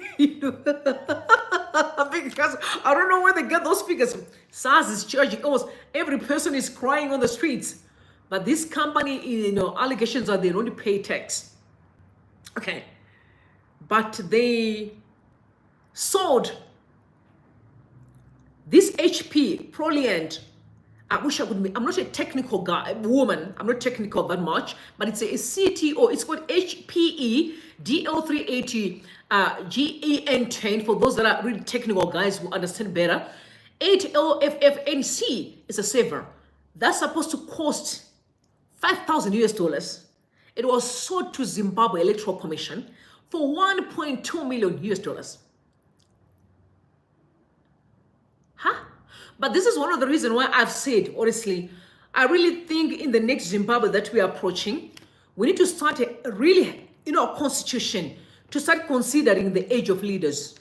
Because I don't know where they get those figures. SARS is charging almost every person is crying on the streets. But this company, allegations are they don't pay tax. Okay. But they sold this HP Proliant. I wish I could be. I'm not a technical woman. I'm not technical that much, but it's a CTO. It's called HPE DL380 GEN10 for those that are really technical guys who understand better. 8LFFNC is a saver. That's supposed to cost $5,000. It was sold to Zimbabwe Electoral Commission for $1.2 million. But this is one of the reasons why I've said, honestly, I really think in the next Zimbabwe that we are approaching, we need to start a really, constitution to start considering the age of leaders,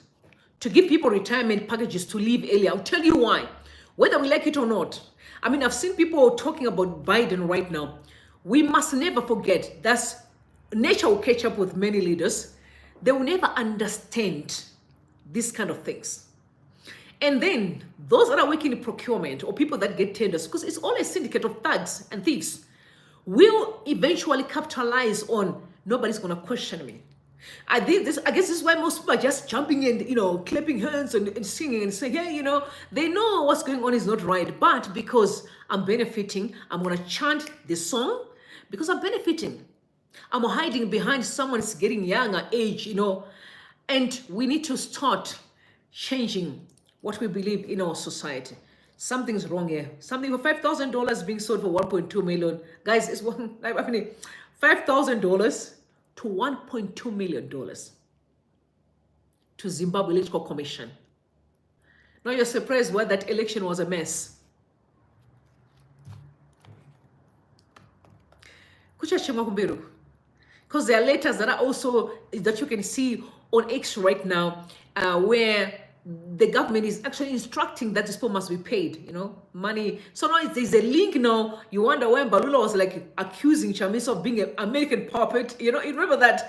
to give people retirement packages to leave early. I'll tell you why, whether we like it or not. I mean, I've seen people talking about Biden right now. We must never forget that nature will catch up with many leaders. They will never understand these kind of things. And then those that are working in procurement or people that get tenders, because it's all a syndicate of thugs and thieves, will eventually capitalize on nobody's going to question me. I guess this is why most people are just jumping and, clapping hands and singing and saying, hey, they know what's going on is not right. But because I'm benefiting, I'm going to chant this song because I'm benefiting. I'm hiding behind someone's getting younger age, and we need to start changing what we believe in our society. Something's wrong here. Something for $5,000 being sold for 1.2 million. Guys, it's $5,000 to $1.2 million to Zimbabwe Electoral Commission. Now you're surprised why that election was a mess. Because there are letters that are also, that you can see on X right now, where the government is actually instructing that this people must be paid, money. So now there's a link now. You wonder when Balula was like accusing Chamisa of being an American puppet. You remember that,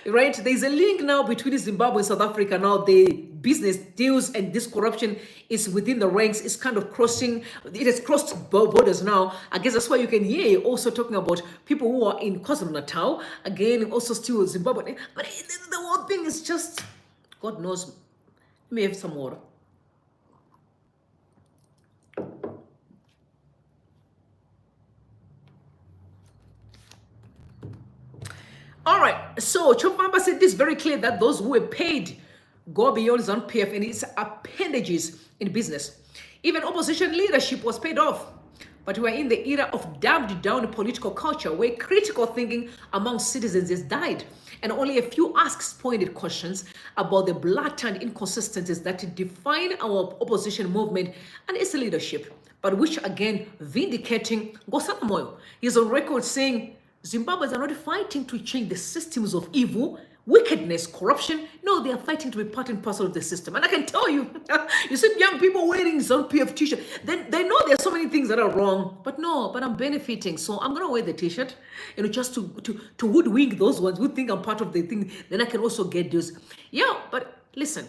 right? There's a link now between Zimbabwe and South Africa. Now the business deals and this corruption is within the ranks. It's kind of crossing. It has crossed borders now. I guess that's why you can hear also talking about people who are in KwaZulu-Natal. Again, also still Zimbabwe. But the whole thing is just, God knows. Let me have some water. All right, so Chopamba said this very clear that those who were paid go beyond ZanuPF and its appendages in business. Even opposition leadership was paid off. But we are in the era of dumbed down political culture where critical thinking among citizens has died. And only a few asked pointed questions about the blatant inconsistencies that define our opposition movement and its leadership. But which again, vindicating Moyo. He's on record saying, Zimbabweans are not fighting to change the systems of evil, wickedness, corruption. No, they are fighting to be part and parcel of the system. And I can tell you, you see young people wearing ZanuPF t-shirt. They know there's so many things that are wrong, but I'm benefiting. So I'm going to wear the t-shirt, just to hoodwink those ones who think I'm part of the thing. Then I can also get those. Yeah, but listen,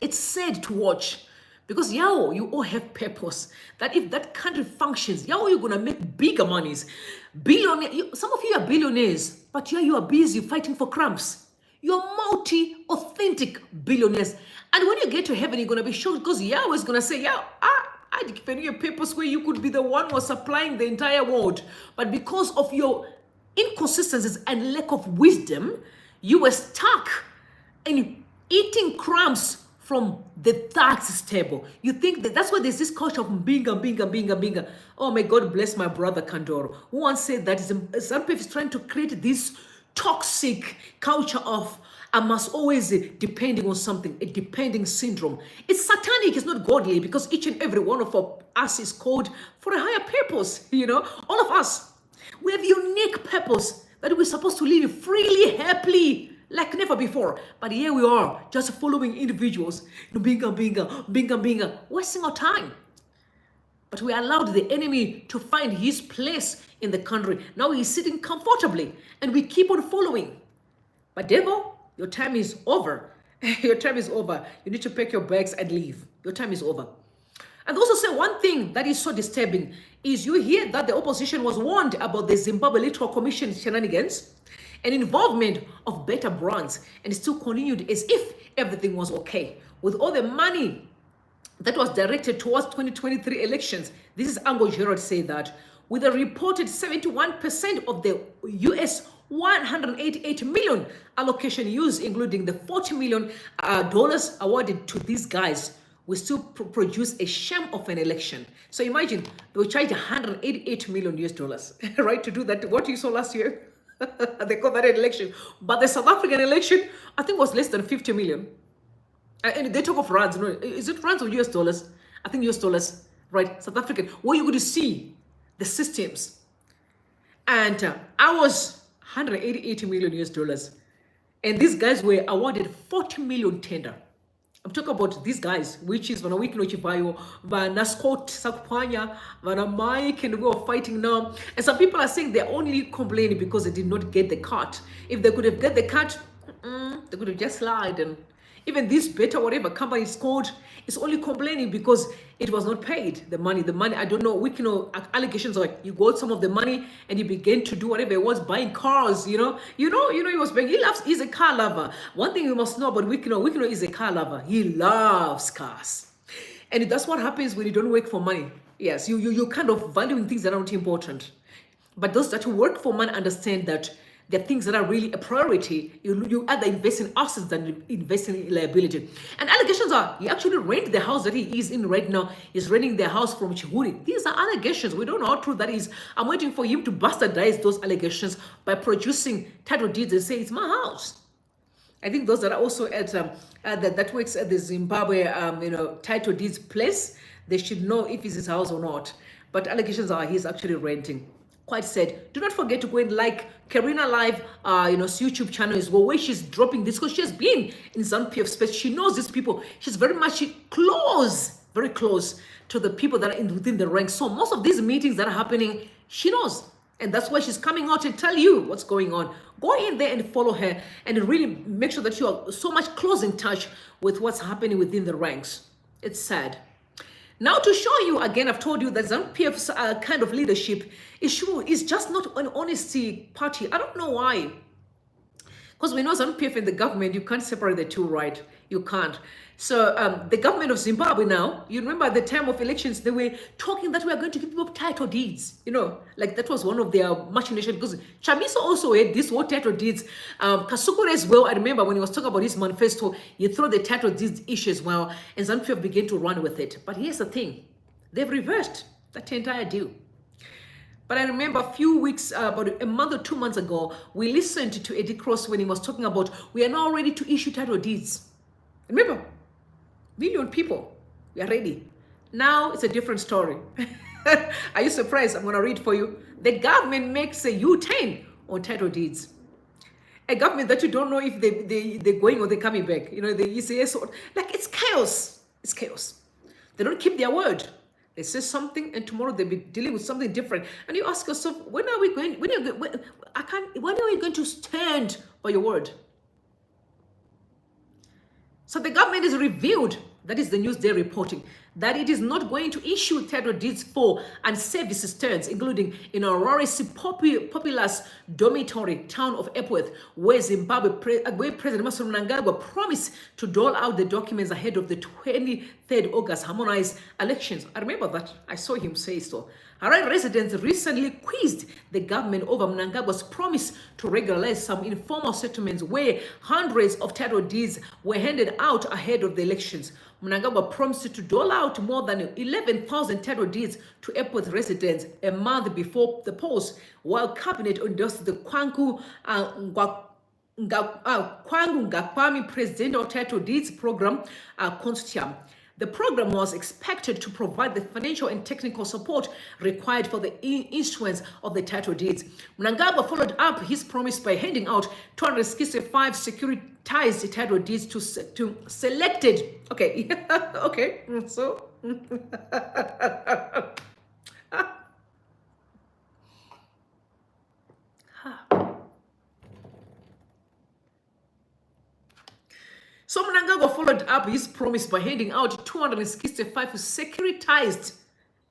it's sad to watch. Because you all have purpose. That if that country functions, you're gonna make bigger monies. Some of you are billionaires, but you are busy fighting for crumbs. You're multi-authentic billionaires. And when you get to heaven, you're gonna be shocked because Yahweh is gonna say, I'd given you a purpose where you could be the one who was supplying the entire world. But because of your inconsistencies and lack of wisdom, you were stuck and eating crumbs from the thugs table. You think that's why there's this culture of binga. Oh, may God bless my brother Kandoro, who once said that ZanuPF is trying to create this toxic culture of I must always depending on something, a depending syndrome. It's satanic, it's not godly, because each and every one of us is called for a higher purpose. All of us, we have unique purpose that we're supposed to live freely, happily, like never before. But here we are, just following individuals, binga, wasting our time. But we allowed the enemy to find his place in the country. Now he's sitting comfortably, and we keep on following. But devil, your time is over. Your time is over. You need to pack your bags and leave. Your time is over. And also say one thing that is so disturbing is you hear that the opposition was warned about the Zimbabwe Electoral Commission shenanigans and involvement of better brands, and still continued as if everything was okay. With all the money that was directed towards 2023 elections, this is Ango Gerald say that, with a reported 71% of the US 188 million allocation used, including the $40 million awarded to these guys, we still produce a sham of an election. So imagine they were charged $188 million US, right, to do that. What you saw last year, they call that an election. But the South African election, I think, was less than 50 million. And they talk of rands. No, is it rands or US dollars? I think US dollars, right? South African. Where you going to see the systems. And I was 188 million US dollars. And these guys were awarded 40 million tender. I'm talking about these guys, which is Wicknell Chivayo, Vana Scott Sakupanya, Vana Mike, and we are fighting now. And some people are saying they're only complaining because they did not get the cut. If they could have got the cut, they could have just lied. And even this better, whatever company is called, is only complaining because it was not paid. The money, I don't know, Wicknell allegations like you got some of the money and you began to do whatever it was, buying cars, he was buying, he's a car lover. One thing you must know about Wicknell is a car lover. He loves cars. And that's what happens when you don't work for money. Yes, you kind of valuing things that are not important. But those that work for man understand that there are things that are really a priority. You either invest in assets than invest in liability. And allegations are, he actually rented the house that he is in right now. He's renting the house from Chihuri. These are allegations. We don't know how true that is. I'm waiting for him to bastardize those allegations by producing title deeds and say, it's my house. I think those that are also at, that works at the Zimbabwe, title deeds place, they should know if it's his house or not. But allegations are he's actually renting. Quite sad. Do not forget to go and like Karina Live, YouTube channel as well, where she's dropping this because she has been in ZanuPF space. She knows these people. She's very much close, very close to the people that are within the ranks. So most of these meetings that are happening, she knows. And that's why she's coming out and tell you what's going on. Go in there and follow her and really make sure that you are so much close in touch with what's happening within the ranks. It's sad. Now to show you again, I've told you that ZanuPF's kind of leadership is just not an honesty party. I don't know why. Because we know ZanuPF and the government, you can't separate the two, right? You can't. So the government of Zimbabwe now, you remember at the time of elections, they were talking that we are going to give people title deeds. Like that was one of their machinations. Because Chamisa also had this whole title deeds. Kasukure as well, I remember when he was talking about his manifesto, you throw the title deeds issue as well, and ZanuPF began to run with it. But here's the thing, they've reversed that entire deal. But I remember a few weeks, about a month or 2 months ago, we listened to Eddie Cross when he was talking about, we are now ready to issue title deeds. Remember, million people, we are ready. Now it's a different story. Are you surprised? I'm going to read for you. The government makes a U-turn on title deeds. A government that you don't know if they're going or they're coming back. They say yes or, like, it's chaos. It's chaos. They don't keep their word. They say something and tomorrow they'll be dealing with something different. And you ask yourself, when are we going to stand by your word? So the government has revealed, that is the news they're reporting, that it is not going to issue title deeds for and services terms, including in Aurori's populous dormitory town of Epworth, where President Emmerson Mnangagwa promised to dole out the documents ahead of the 23rd August harmonized elections. I remember that. I saw him say so. Harare residents recently quizzed the government over Mnangagwa's promise to regularize some informal settlements where hundreds of title deeds were handed out ahead of the elections. Mnangagwa promised to dole out more than 11,000 title deeds to Epworth residents a month before the polls, while cabinet endorsed the Kwangu Ngakwami Presidential Title Deeds Program consortium. The program was expected to provide the financial and technical support required for the issuance of the title deeds. Mnangagwa followed up his promise by handing out 265 securitized title deeds to selected. Okay, okay, so. So Mnangagwa followed up his promise by handing out 265 securitized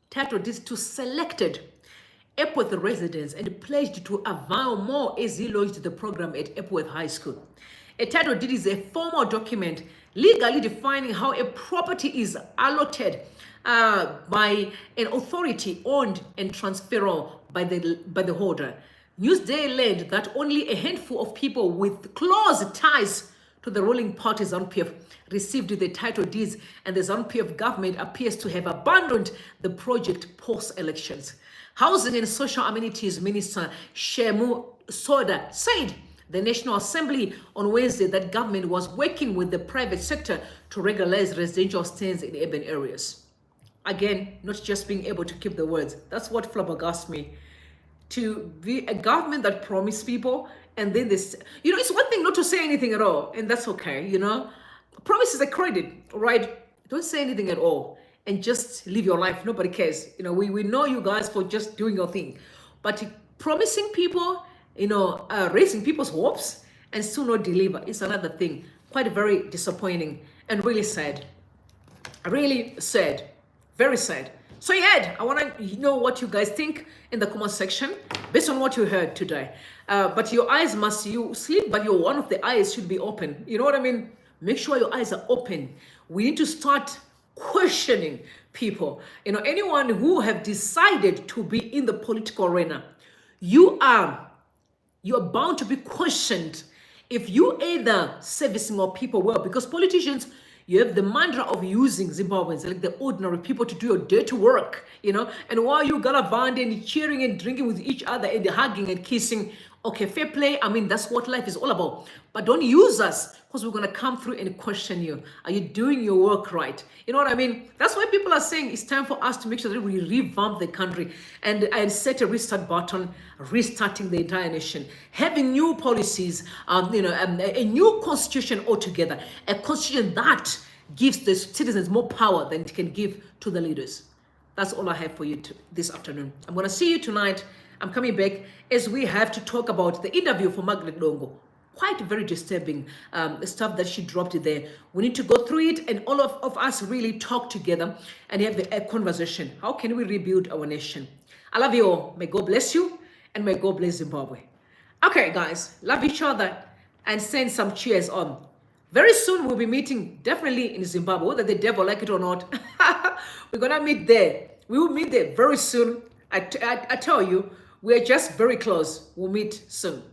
title deeds to selected Epworth residents and pledged to avow more as he launched the program at Epworth High School. A title deed is a formal document legally defining how a property is allotted by an authority owned and transferable by the holder. Newsday learned that only a handful of people with close ties to the ruling party ZanuPF received the title deeds, and the ZanuPF government appears to have abandoned the project post-elections. Housing and Social Amenities Minister Shemu Soda said the National Assembly on Wednesday that government was working with the private sector to regularize residential stands in urban areas. Again, not just being able to keep the words. That's what flabbergasted me. To be a government that promised people, and then this, it's one thing not to say anything at all, and that's okay, Promise is a credit, right? Don't say anything at all, and just live your life. Nobody cares. We know you guys for just doing your thing. But promising people, raising people's hopes, and still not deliver is another thing. Quite very disappointing, and really sad. Really sad. Very sad. So yeah, I want to know what you guys think in the comment section based on what you heard today. But your eyes you sleep, but one of the eyes should be open. You know what I mean? Make sure your eyes are open. We need to start questioning people. Anyone who have decided to be in the political arena, you're bound to be questioned if you either servicing our people well, because politicians, you have the mantra of using Zimbabweans, like the ordinary people, to do your dirty work, and while you gallivanting and cheering and drinking with each other and hugging and kissing, okay, fair play. I mean, that's what life is all about. But don't use us, because we're going to come through and question you. Are you doing your work right? You know what I mean? That's why people are saying it's time for us to make sure that we revamp the country and set a restart button, restarting the entire nation, having new policies, a new constitution altogether, a constitution that gives the citizens more power than it can give to the leaders. That's all I have for you this afternoon. I'm going to see you tonight. I'm coming back as we have to talk about the interview for Margaret Longo. Quite very disturbing stuff that she dropped there. We need to go through it and all of us really talk together and have a conversation. How can we rebuild our nation? I love you all. May God bless you and may God bless Zimbabwe. Okay, guys, love each other and send some cheers on. Very soon we'll be meeting definitely in Zimbabwe, whether the devil like it or not. We're going to meet there. We will meet there very soon. I tell you, we're just very close. We'll meet soon.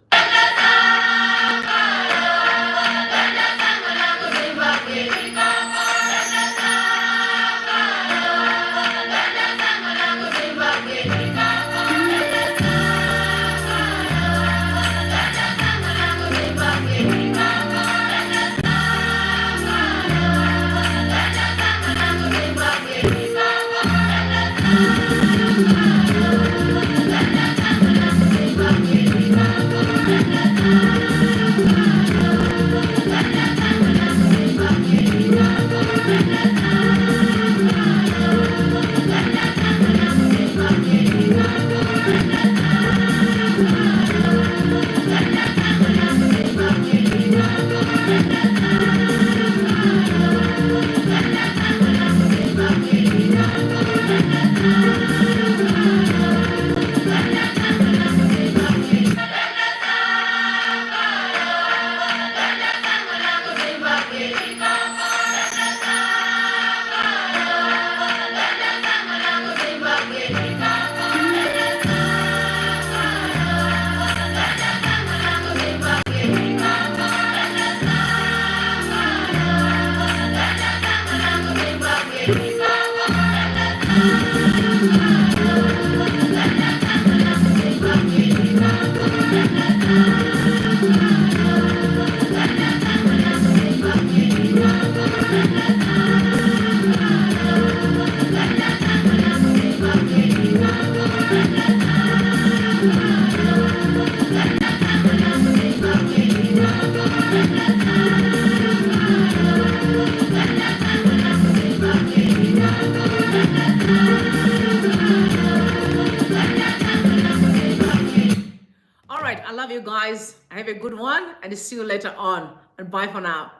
Guys, have a good one and see you later on, and bye for now.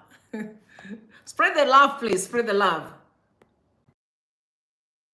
Spread the love, please. Spread the love.